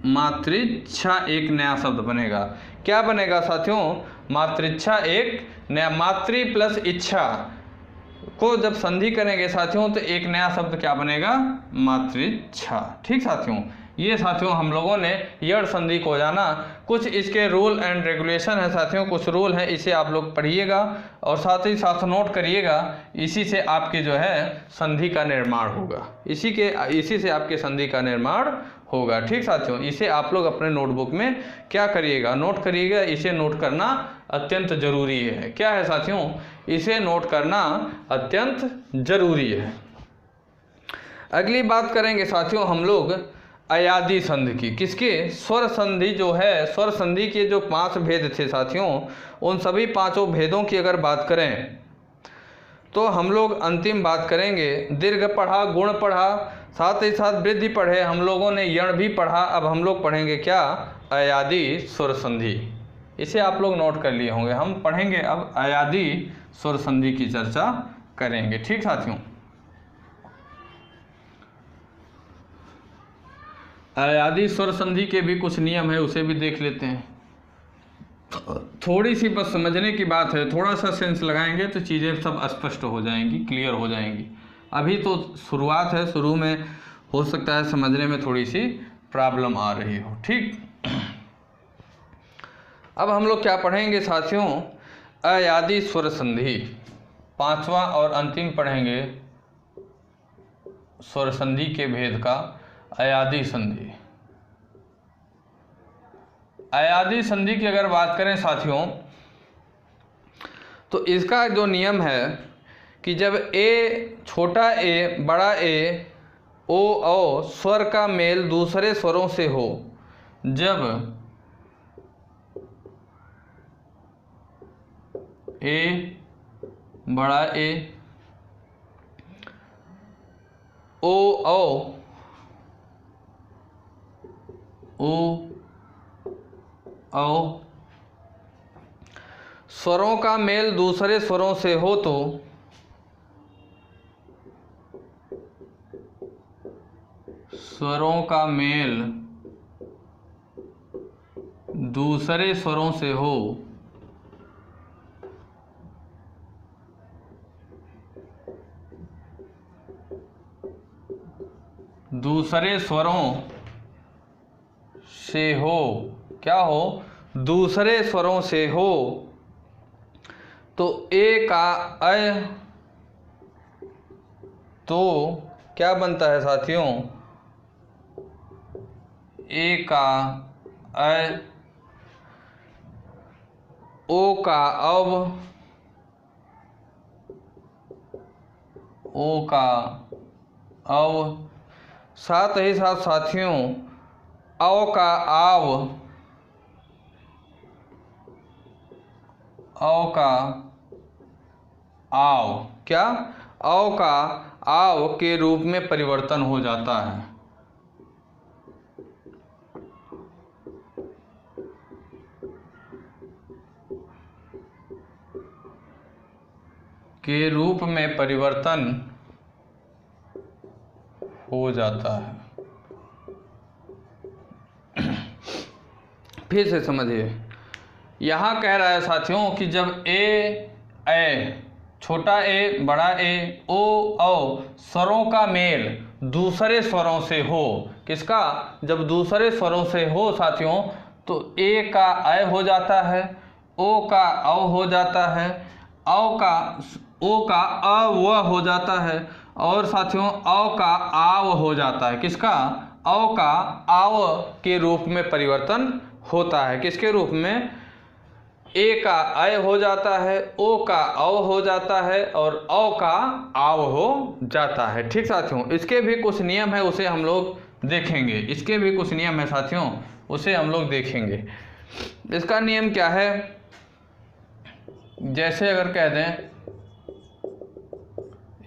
मातृच्छा एक नया शब्द बनेगा। क्या बनेगा साथियों, मातृच्छा एक नया, मातृ प्लस इच्छा को जब संधि करेंगे साथियों तो एक नया शब्द क्या बनेगा, मातृच्छा। ठीक साथियों, ये साथियों हम लोगों ने यड़ संधि को जाना। कुछ इसके रूल एंड रेगुलेशन है साथियों, कुछ रूल हैं, इसे आप लोग पढ़िएगा और साथ ही साथ नोट करिएगा। इसी से आपके जो है संधि का निर्माण होगा, इसी से आपके संधि का निर्माण होगा। ठीक साथियों, इसे आप लोग अपने नोटबुक में क्या करिएगा, नोट करिएगा। इसे नोट करना अत्यंत जरूरी है। क्या है साथियों, इसे नोट करना अत्यंत जरूरी है। अगली बात करेंगे साथियों हम लोग अयादी संधि की। किसके? स्वर संधि जो है, स्वर संधि के जो 5 भेद थे साथियों, उन सभी 5 भेदों की अगर बात करें तो हम लोग अंतिम बात करेंगे। दीर्घ पढ़ा, गुण पढ़ा, साथ ही साथ वृद्धि पढ़े, हम लोगों ने यण भी पढ़ा। अब हम लोग पढ़ेंगे क्या? अयादी स्वर संधि। इसे आप लोग नोट कर लिए होंगे। हम पढ़ेंगे अब अयादी स्वर संधि की चर्चा करेंगे। ठीक साथियों, अयादी स्वर संधि के भी कुछ नियम है, उसे भी देख लेते हैं। थोड़ी सी बस समझने की बात है, थोड़ा सा सेंस लगाएंगे तो चीज़ें सब स्पष्ट हो जाएंगी, क्लियर हो जाएंगी। अभी तो शुरुआत है, शुरू में हो सकता है समझने में थोड़ी सी प्रॉब्लम आ रही हो। ठीक, अब हम लोग क्या पढ़ेंगे साथियों? अयादी स्वर संधि। 5वां और अंतिम पढ़ेंगे स्वर संधि के भेद का, अयादी संधि। अयादी संधि की अगर बात करें साथियों तो इसका जो नियम है कि जब ए, छोटा ए, बड़ा ए, ओ, औ स्वर का मेल दूसरे स्वरों से हो, जब ए, बड़ा ए, ओ, औ, ओ, औ स्वरों का मेल दूसरे स्वरों से हो तो स्वरों का मेल दूसरे स्वरों से हो दूसरे स्वरों से हो, क्या हो? दूसरे स्वरों से हो तो ए का अय तो क्या बनता है साथियों? ए का अय, ओ का अव, ओ का अव, साथ ही साथ साथियों औ का आव, औ का आव, क्या? औ का आव के रूप में परिवर्तन हो जाता है। के रूप में परिवर्तन हो जाता है। फिर से समझिए, यहाँ कह रहा है साथियों कि जब ए, छोटा ए, बड़ा ए, ओ, औ स्वरों का मेल दूसरे स्वरों से हो। किसका? जब दूसरे स्वरों से हो साथियों तो ए का अय हो जाता है, ओ का औ हो जाता है, ओ का अव हो जाता है, और साथियों औ का आव हो जाता है। किसका? औ का आव के रूप में परिवर्तन होता है। किसके रूप में? ए का अय हो जाता है, ओ का औ हो जाता है, और औ का आव हो जाता है। ठीक साथियों, इसके भी कुछ नियम है, उसे हम लोग देखेंगे। इसके भी कुछ नियम है साथियों, उसे हम लोग देखेंगे। इसका नियम क्या है? जैसे अगर कह दें,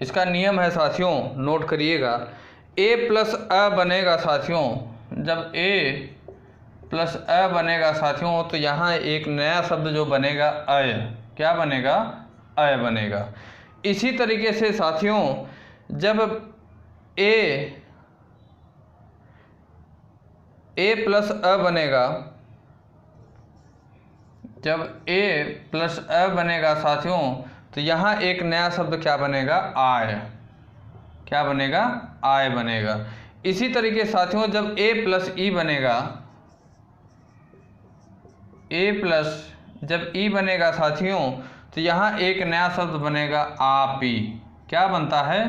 इसका नियम है साथियों, नोट करिएगा। ए प्लस अ बनेगा साथियों, जब ए प्लस अ बनेगा साथियों तो यहाँ एक नया शब्द जो बनेगा अय, क्या बनेगा? अय बनेगा। इसी तरीके से साथियों जब ए प्लस अ बनेगा, जब ए प्लस अ बनेगा साथियों तो यहाँ एक नया शब्द क्या बनेगा? आय, क्या बनेगा? आय बनेगा। इसी तरीके साथियों जब ए प्लस ई बनेगा, ए प्लस जब ई बनेगा साथियों तो यहाँ एक नया शब्द बनेगा आपी, क्या बनता है?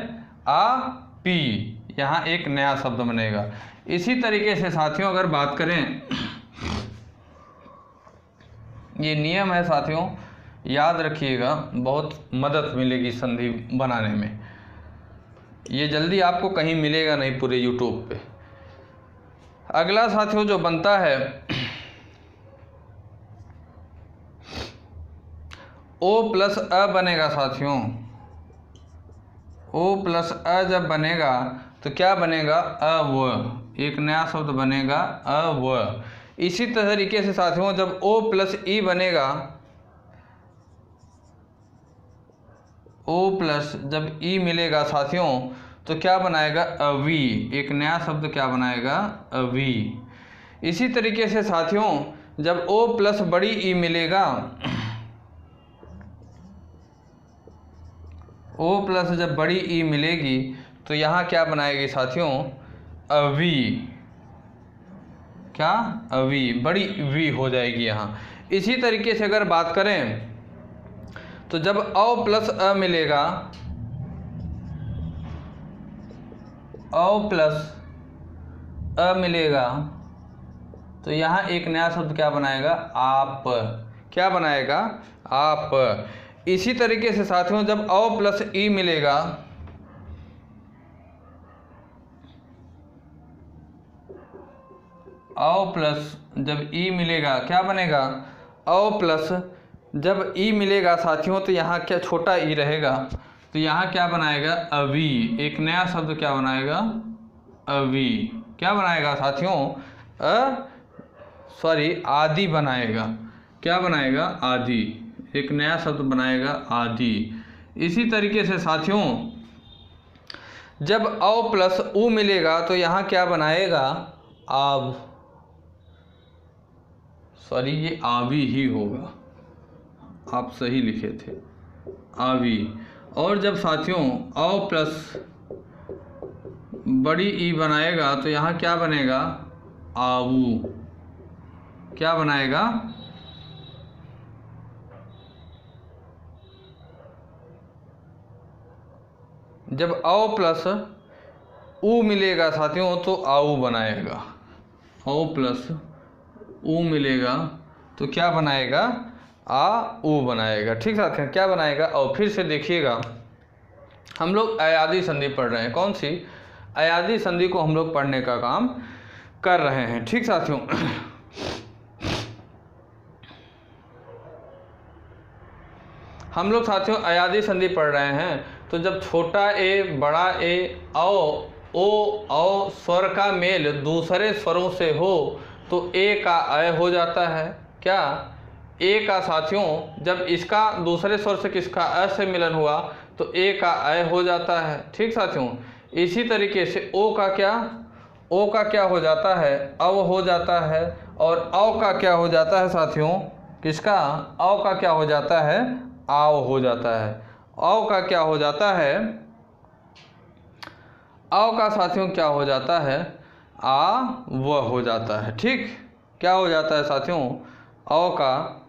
आपी, यहाँ एक नया शब्द बनेगा। इसी तरीके से साथियों अगर बात करें, ये नियम है साथियों, याद रखिएगा, बहुत मदद मिलेगी संधि बनाने में। ये जल्दी आपको कहीं मिलेगा नहीं पूरे यूट्यूब पे। अगला साथियों जो बनता है O प्लस अ बनेगा साथियों। O प्लस अ जब बनेगा तो क्या बनेगा? अव। एक नया शब्द बनेगा अव। इसी तरीके से साथियों जब O प्लस ई बनेगा, O प्लस जब ई मिलेगा साथियों तो क्या बनाएगा? अवी। एक नया शब्द क्या बनाएगा? अवी। इसी तरीके से साथियों जब O प्लस बड़ी ई मिलेगा, O प्लस जब बड़ी ई मिलेगी तो यहाँ क्या बनाएगी साथियों? अवी। क्या? अवी। बड़ी वी हो जाएगी यहाँ। इसी तरीके से अगर बात करें तो जब औ प्लस अ मिलेगा, औ प्लस अ मिलेगा तो यहाँ एक नया शब्द क्या बनाएगा? आप। क्या बनाएगा? आप। इसी तरीके से साथियों जब औ प्लस ई मिलेगा, औ प्लस जब ई मिलेगा क्या बनेगा? औ प्लस जब ई मिलेगा साथियों तो यहाँ क्या छोटा ई रहेगा तो यहाँ क्या बनाएगा? अवी। एक नया शब्द क्या बनाएगा? अवी। क्या बनाएगा साथियों? आदि बनाएगा। क्या बनाएगा? आदि। एक नया शब्द बनाएगा आदि। इसी तरीके से साथियों जब औ प्लस उ मिलेगा तो यहाँ क्या बनाएगा? आव। ये आवी ही होगा, आप सही लिखे थे, आवी। और जब साथियों औ प्लस बड़ी ई बनाएगा तो यहाँ क्या बनेगा? आवू। क्या बनाएगा? जब औ प्लस उ मिलेगा साथियों तो आऊ बनाएगा। औ प्लस उ मिलेगा तो क्या बनाएगा? आ उ बनाएगा। ठीक साथियों, क्या बनाएगा? और फिर से देखिएगा, हम लोग अयादी संधि पढ़ रहे हैं। कौन सी? अयादी संधि को हम लोग पढ़ने का काम कर रहे हैं। ठीक साथियों, हम लोग साथियों अयादी संधि पढ़ रहे हैं। तो जब छोटा ए बड़ा ए ओ स्वर का मेल दूसरे स्वरों से हो तो ए का अय हो जाता है। क्या? ए का साथियों जब इसका दूसरे स्वर से किसका अ से मिलन हुआ तो ए का अय हो जाता है। ठीक साथियों, इसी तरीके से ओ का क्या हो जाता है? अव हो जाता है। और औ का क्या हो जाता है साथियों? किसका? औ का क्या हो जाता है? आव हो जाता है। औ का क्या हो जाता है? औ का साथियों क्या हो जाता है? आ व हो जाता है। ठीक, क्या हो जाता है साथियों? औ का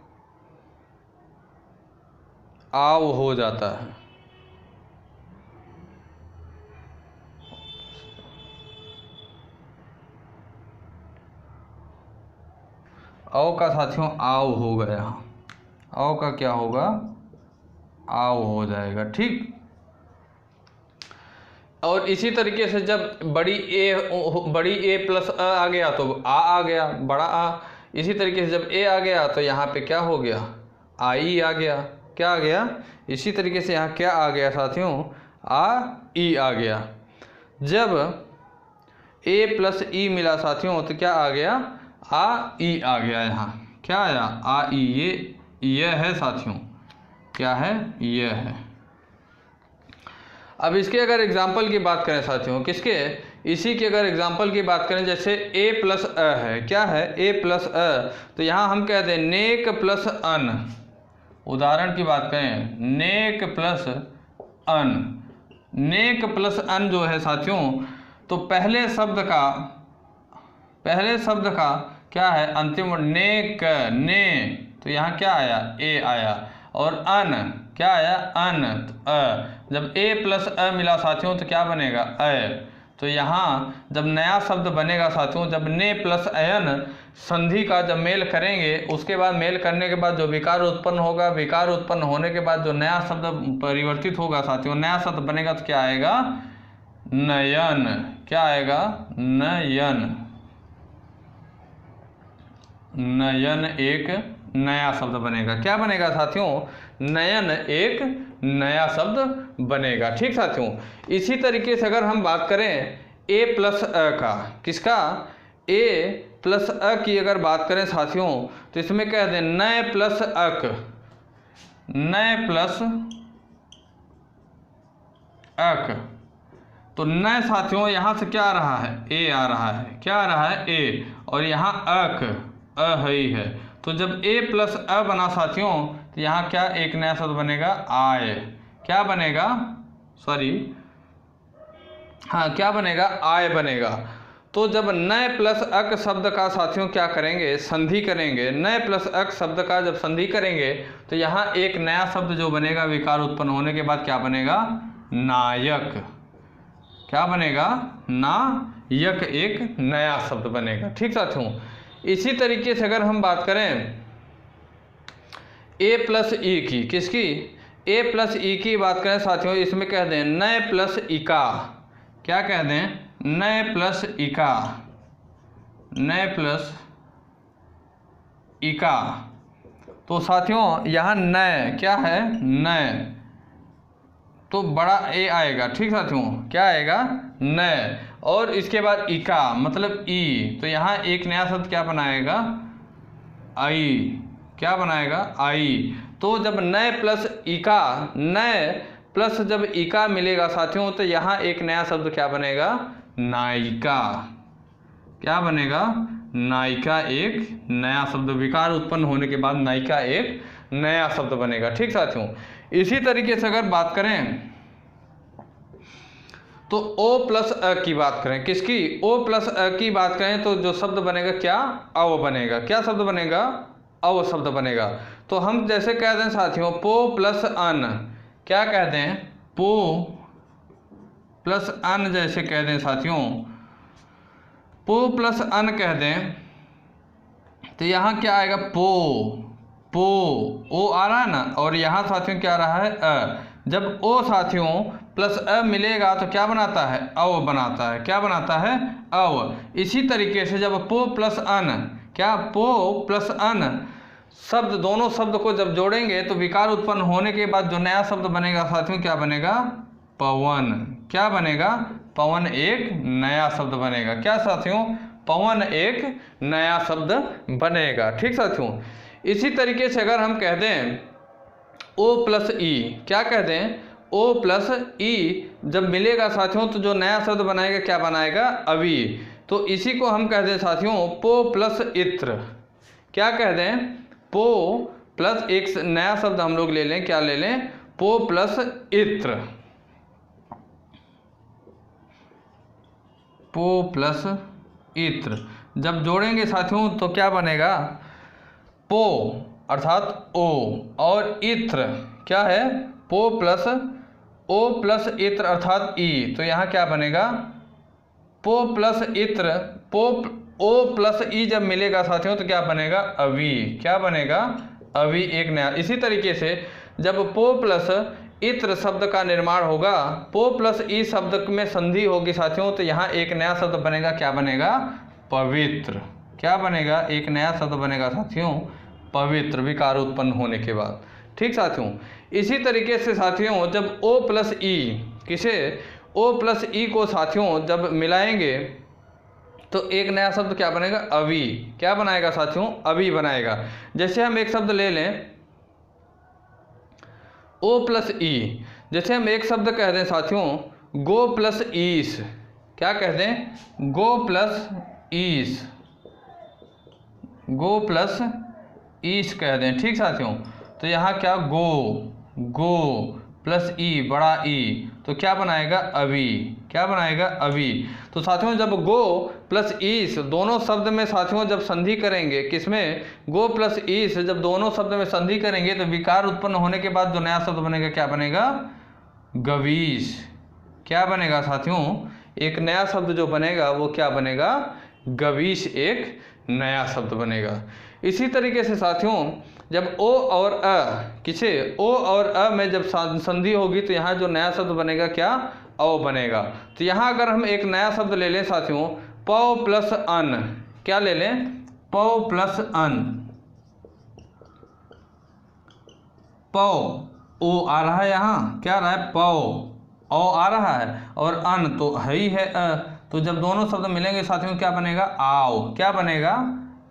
आव हो जाता है। औ का साथियों आव हो गया। औ का क्या होगा? आव हो जाएगा। ठीक, और इसी तरीके से जब बड़ी ए प्लस अ आ गया तो आ गया, बड़ा आ। इसी तरीके से जब ए आ गया तो यहाँ पे क्या हो गया? आई आ गया। क्या आ गया? इसी तरीके से यहाँ क्या आ गया साथियों? ई आ गया। जब ए प्लस ई मिला साथियों तो क्या आ गया? ई आ गया। यहाँ क्या आया? ई। ये है साथियों, क्या है? ये है। अब इसके अगर एग्जाम्पल की बात करें साथियों, किसके? इसी के अगर एग्जाम्पल की बात करें, जैसे ए प्लस अ है। क्या है? ए प्लस अ। तो यहाँ हम कहते हैं नेक प्लस अन। उदाहरण की बात करें, नेक प्लस अन। नेक प्लस अन जो है साथियों, तो पहले शब्द का क्या है? अंतिम नेक, ने। तो यहाँ क्या आया? ए आया। और अन क्या आया? अन, तो अ। जब ए प्लस अ मिला साथियों तो क्या बनेगा? अय। तो यहाँ जब नया शब्द बनेगा साथियों, जब ने प्लस अयन संधि का जब मेल करेंगे, उसके बाद मेल करने के बाद जो विकार उत्पन्न होगा, विकार उत्पन्न होने के बाद जो नया शब्द परिवर्तित होगा साथियों, नया शब्द बनेगा तो क्या आएगा? नयन। क्या आएगा? नयन। नयन एक नया शब्द बनेगा। क्या बनेगा साथियों? नयन एक नया शब्द बनेगा। ठीक साथियों, इसी तरीके से अगर हम बात करें ए प्लस अ का, किसका? ए प्लस अ की अगर बात करें साथियों, तो इसमें कह दें नय प्लस अक, नय प्लस अक। तो नय साथियों यहाँ से क्या आ रहा है? ए आ रहा है। क्या आ रहा है? ए। और यहाँ अक, अ ही है। तो जब ए प्लस अ बना साथियों, तो यहाँ क्या एक नया शब्द बनेगा? आय। क्या बनेगा? सॉरी, हाँ क्या बनेगा? आय बनेगा। तो जब नय प्लस अक शब्द का साथियों क्या करेंगे? संधि करेंगे। नय प्लस अक शब्द का जब संधि करेंगे तो यहाँ एक नया शब्द जो बनेगा विकार उत्पन्न होने के बाद क्या बनेगा? नायक। क्या बनेगा? नायक एक नया शब्द बनेगा। ठीक साथियों, इसी तरीके से अगर हम बात करें ए प्लस ई की, किसकी? ए प्लस ई की बात करें साथियों, इसमें कह दें नय प्लस इका। क्या कह दें? नय प्लस इका, नय प्लस इका। तो साथियों यहाँ नय क्या है? नय, तो बड़ा ए आएगा। ठीक साथियों, क्या आएगा? नय। और इसके बाद इका मतलब ई, तो यहाँ एक नया शब्द क्या बनाएगा? आई। क्या बनाएगा? आई। तो जब नय प्लस इका, नय प्लस जब इका मिलेगा साथियों, तो यहाँ एक नया शब्द क्या बनेगा? नायिका। क्या बनेगा? नायिका एक नया शब्द, विकार उत्पन्न होने के बाद नायिका एक नया शब्द बनेगा। ठीक साथियों, इसी तरीके से अगर बात करें तो ओ प्लस अ की बात करें, किसकी? ओ प्लस अ की बात करें तो जो शब्द बनेगा क्या? अव बनेगा। क्या शब्द बनेगा? अव शब्द बनेगा। तो हम जैसे कह दें साथियों पो प्लस अन, क्या कह दें? पो प्लस अन जैसे कह दें साथियों, पो प्लस अन कह दें, तो यहाँ क्या आएगा? पो, पो, ओ आ रहा है ना, और यहाँ साथियों क्या आ रहा है? अ। जब ओ साथियों प्लस अ मिलेगा तो क्या बनाता है? अव बनाता है। क्या बनाता है? अव। इसी तरीके से जब पो प्लस अन, क्या? पो प्लस अन शब्द, दोनों शब्द को जब जोड़ेंगे तो विकार उत्पन्न होने के बाद जो नया शब्द बनेगा साथियों क्या बनेगा? पवन। क्या बनेगा? पवन एक नया शब्द बनेगा। क्या साथियों? पवन एक नया शब्द बनेगा। ठीक साथियों, इसी तरीके से अगर हम कह दें ओ प्लस ई, क्या कह दें? ओ प्लस ई जब मिलेगा साथियों तो जो नया शब्द बनाएगा क्या बनाएगा? अवी। तो इसी को हम कह दें साथियों पो प्लस इत्र। क्या कह दें? पो प्लस एक नया शब्द हम लोग ले लें, क्या ले लें? पो प्लस इत्र। पो प्लस इत्र जब जोड़ेंगे साथियों तो क्या बनेगा? पो अर्थात ओ, और इत्र क्या है? पो प्लस ओ प्लस इत्र अर्थात ई, तो यहाँ क्या बनेगा? पो प्लस इत्र, पो ओ प्लस ई जब मिलेगा साथियों तो क्या बनेगा? अवी। क्या बनेगा? अवी एक नया। इसी तरीके से जब पो प्लस इत्र शब्द का निर्माण होगा, पो प्लस ई शब्द में संधि होगी साथियों, तो यहाँ एक नया शब्द बनेगा। क्या बनेगा? पवित्र। क्या बनेगा? एक नया शब्द बनेगा साथियों पवित्र, विकार उत्पन्न होने के बाद। ठीक साथियों, इसी तरीके से साथियों जब ओ प्लस ई, किसे? ओ प्लस ई को साथियों जब मिलाएंगे तो एक नया शब्द क्या बनेगा? अवी। क्या बनाएगा साथियों? अवी बनाएगा। जैसे हम एक शब्द ले लें ओ प्लस ई, जैसे हम एक शब्द कह दें साथियों गो प्लस ईस। क्या कह दें? गो प्लस ईस, गो प्लस ईस कह दें। ठीक साथियों, तो यहाँ क्या? गो, गो प्लस ई बड़ा ई, तो क्या बनाएगा? अवी। क्या बनाएगा? अवी। तो साथियों जब गो प्लस ईस दोनों शब्द में साथियों जब संधि करेंगे, किसमें? गो प्लस ईस जब दोनों शब्द में संधि करेंगे तो विकार उत्पन्न होने के बाद जो नया शब्द बनेगा क्या बनेगा? गवीश। क्या बनेगा साथियों? एक नया शब्द जो बनेगा वो क्या बनेगा? गवीश एक नया शब्द बनेगा। इसी तरीके से साथियों जब ओ और अ, किसे? ओ और अ में जब संधि होगी तो यहाँ जो नया शब्द बनेगा क्या? अव बनेगा। तो यहाँ अगर हम एक नया शब्द ले लें साथियों पौ प्लस अन, क्या ले लें? पौ प्लस अन, पौ, ओ आ रहा है यहाँ, क्या आ रहा है, पौ, ओ आ रहा है, और अन तो है ही है तो जब दोनों शब्द मिलेंगे साथियों क्या बनेगा, आओ, क्या बनेगा,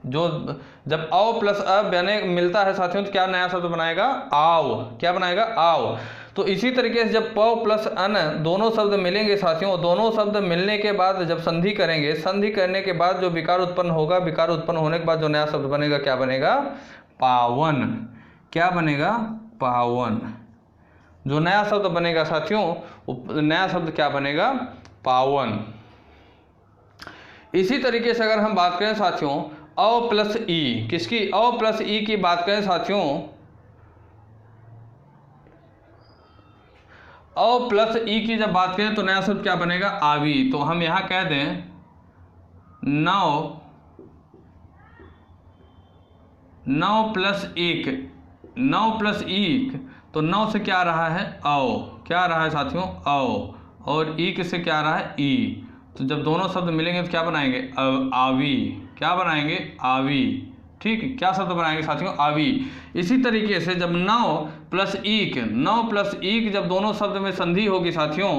जो जब औ प्लस अ बने मिलता है साथियों तो क्या नया शब्द बनाएगा, आओ, क्या बनाएगा, आओ। तो इसी तरीके से जब पौ प्लस अन दोनों शब्द मिलेंगे साथियों, दोनों शब्द मिलने के बाद जब संधि करेंगे, संधि करने के बाद जो विकार उत्पन्न होगा, विकार उत्पन्न होने के बाद जो नया शब्द बनेगा क्या बनेगा, पावन, क्या बनेगा, पावन। जो नया शब्द बनेगा साथियों, नया शब्द क्या बनेगा, पावन। इसी तरीके से अगर हम बात करें साथियों अ प्लस ई, किसकी, अ प्लस ई की बात करें साथियों, अ प्लस ई की जब बात करें तो नया शब्द क्या बनेगा, आवी। तो हम यहां कह दें 9 प्लस 1, 9 प्लस 1, तो 9 से क्या आ रहा है, औ, क्या आ रहा है साथियों, औ, और ई से क्या आ रहा है, ई। तो जब दोनों शब्द मिलेंगे तो क्या बनाएंगे, आवी, क्या बनाएंगे, आवी। ठीक, क्या शब्द बनाएंगे साथियों, आवी। इसी तरीके से जब 9 प्लस 1, 9 प्लस 1 जब दोनों शब्द में संधि होगी साथियों,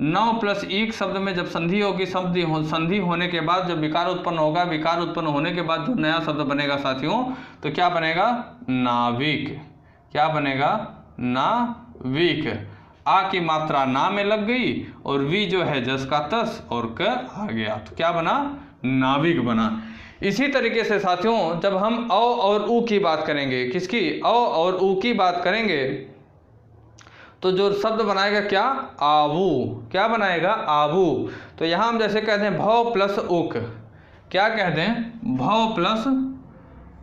9 प्लस 1 शब्द में जब संधि होगी, संधि होने के बाद जब विकार उत्पन्न होगा, विकार उत्पन्न होने के बाद जो नया शब्द बनेगा साथियों तो क्या बनेगा, नाविक, क्या बनेगा, नाविक। आ की मात्रा ना में लग गई और वी जो है जस का तस और क आ गया, तो क्या बना, नाविक बना। इसी तरीके से साथियों जब हम औ और ऊ की बात करेंगे, किसकी, औ और ऊ की बात करेंगे, तो जो शब्द बनाएगा क्या, आवू, क्या बनाएगा, आवू। तो यहां हम जैसे कहते हैं भव प्लस उक, क्या कहते हैं, भव प्लस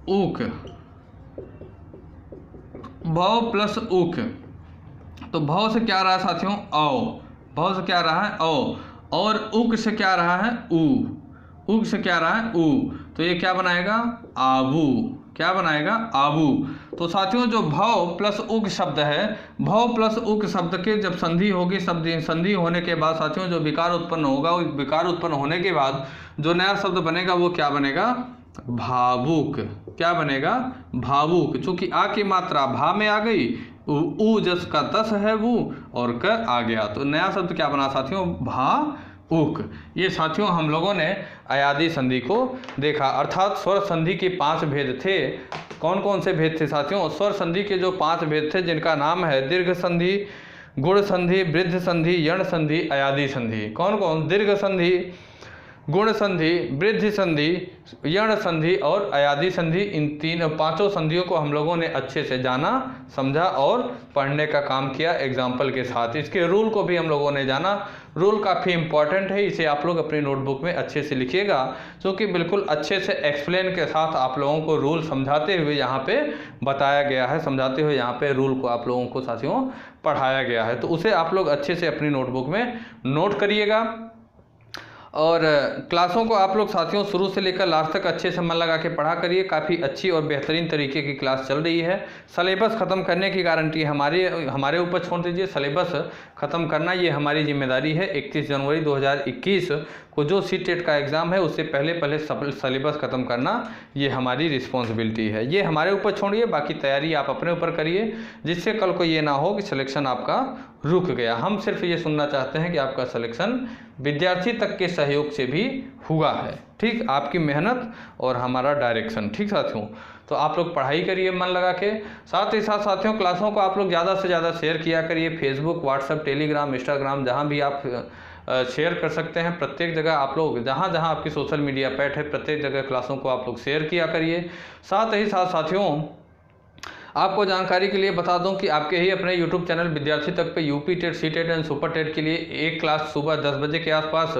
उक, भव प्लस उक। तो भव से क्या रहा है साथियों, औ, भव से क्या रहा है, औ, और उक से क्या रहा है, ऊ, उक से क्या रहा है, ऊ। तो ये क्या बनाएगा, आबू, क्या बनाएगा, आबू। तो साथियों जो भव प्लस उक शब्द है, भव प्लस उक शब्द के जब संधि होगी, संधि होने के बाद साथियों जो विकार उत्पन्न होगा, उस विकार उत्पन्न होने के बाद जो नया शब्द बनेगा वो क्या बनेगा, भावुक, क्या बनेगा, भावुक। चूंकि आ की मात्रा भा में आ गई, ऊ जस का तस है वो और क आ गया, तो नया शब्द क्या बना साथियों, भावुक। ये साथियों हम लोगों ने अयादी संधि को देखा, अर्थात स्वर संधि के 5 भेद थे। कौन कौन से भेद थे साथियों, स्वर संधि के जो 5 भेद थे जिनका नाम है दीर्घ संधि, गुण संधि, वृद्ध संधि, यण संधि, अयादी संधि। कौन कौन, दीर्घ संधि, गुण संधि, वृद्धि संधि, यण संधि और अयादी संधि। इन पांचों संधियों को हम लोगों ने अच्छे से जाना, समझा और पढ़ने का काम किया एग्जाम्पल के साथ। इसके रूल को भी हम लोगों ने जाना। रूल काफ़ी इंपॉर्टेंट है, इसे आप लोग अपनी नोटबुक में अच्छे से लिखिएगा, क्योंकि बिल्कुल अच्छे से एक्सप्लेन के साथ आप लोगों को रूल समझाते हुए यहाँ पे बताया गया है, समझाते हुए यहाँ पे रूल को आप लोगों को साथियों पढ़ाया गया है। तो उसे आप लोग अच्छे से अपनी नोटबुक में नोट करिएगा और क्लासों को आप लोग साथियों शुरू से लेकर लास्ट तक अच्छे से मन लगा के पढ़ा करिए। काफ़ी अच्छी और बेहतरीन तरीके की क्लास चल रही है। सिलेबस ख़त्म करने की गारंटी हमारे ऊपर छोड़ दीजिए, सिलेबस ख़त्म करना ये हमारी जिम्मेदारी है। 31 जनवरी 2021 को जो सीटेट का एग्ज़ाम है उससे पहले सिलेबस ख़त्म करना ये हमारी रिस्पॉन्सिबिलिटी है। ये हमारे ऊपर छोड़िए, बाकी तैयारी आप अपने ऊपर करिए, जिससे कल को ये ना हो कि सिलेक्शन आपका रुक गया। हम सिर्फ ये सुनना चाहते हैं कि आपका सिलेक्शन विद्यार्थी तक के सहयोग से भी हुआ है। ठीक, आपकी मेहनत और हमारा डायरेक्शन। ठीक साथियों, तो आप लोग पढ़ाई करिए मन लगा के। साथ ही साथ साथियों क्लासों को आप लोग ज़्यादा से ज़्यादा शेयर किया करिए। फेसबुक, व्हाट्सएप, टेलीग्राम, इंस्टाग्राम, जहाँ भी आप शेयर कर सकते हैं, प्रत्येक जगह आप लोग जहाँ जहाँ आपकी सोशल मीडिया पैठ है प्रत्येक जगह क्लासों को आप लोग शेयर किया करिए। साथ ही साथ साथियों आपको जानकारी के लिए बता दूं कि आपके ही अपने YouTube चैनल विद्यार्थी तक पे UP TET, C TET and super TET के लिए एक क्लास सुबह 10 बजे के आसपास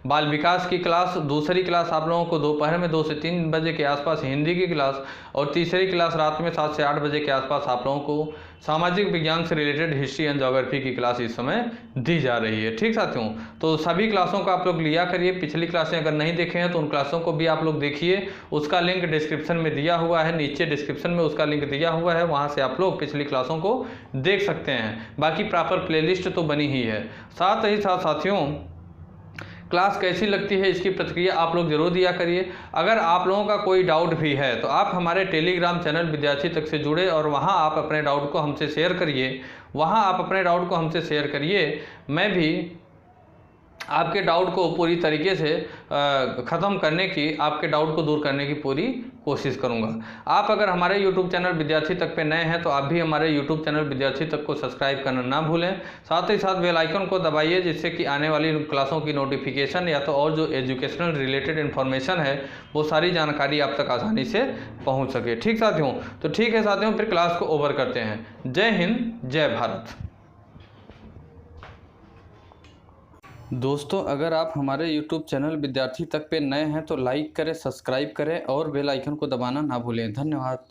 बाल विकास की क्लास, दूसरी क्लास आप लोगों को दोपहर में 2 से 3 बजे के आसपास हिंदी की क्लास और तीसरी क्लास रात में 7 से 8 बजे के आसपास आप लोगों को सामाजिक विज्ञान से रिलेटेड हिस्ट्री एंड ज्योग्राफी की क्लास इस समय दी जा रही है। ठीक साथियों, तो सभी क्लासों का आप लोग लिया करिए। पिछली क्लासें अगर नहीं देखे हैं तो उन क्लासों को भी आप लोग देखिए, उसका लिंक डिस्क्रिप्शन में दिया हुआ है, नीचे डिस्क्रिप्शन में उसका लिंक दिया हुआ है, वहाँ से आप लोग पिछली क्लासों को देख सकते हैं। बाकी प्रॉपर प्लेलिस्ट तो बनी ही है। साथ ही साथ साथियों क्लास कैसी लगती है इसकी प्रतिक्रिया आप लोग जरूर दिया करिए। अगर आप लोगों का कोई डाउट भी है तो आप हमारे टेलीग्राम चैनल विद्यार्थी तक से जुड़े और वहाँ आप अपने डाउट को हमसे शेयर करिए, वहाँ आप अपने डाउट को हमसे शेयर करिए। मैं भी आपके डाउट को पूरी तरीके से ख़त्म करने की, आपके डाउट को दूर करने की पूरी कोशिश करूंगा। आप अगर हमारे YouTube चैनल विद्यार्थी तक पे नए हैं तो आप भी हमारे YouTube चैनल विद्यार्थी तक को सब्सक्राइब करना ना भूलें। साथ ही साथ बेल आइकन को दबाइए जिससे कि आने वाली क्लासों की नोटिफिकेशन या तो और जो एजुकेशनल रिलेटेड इन्फॉर्मेशन है वो सारी जानकारी आप तक आसानी से पहुँच सके। ठीक साथियों, तो ठीक है साथियों, फिर क्लास को ओवर करते हैं। जय हिंद, जय भारत। दोस्तों, अगर आप हमारे YouTube चैनल विद्यार्थी तक पे नए हैं तो लाइक करें, सब्सक्राइब करें और बेल आइकन को दबाना ना भूलें। धन्यवाद।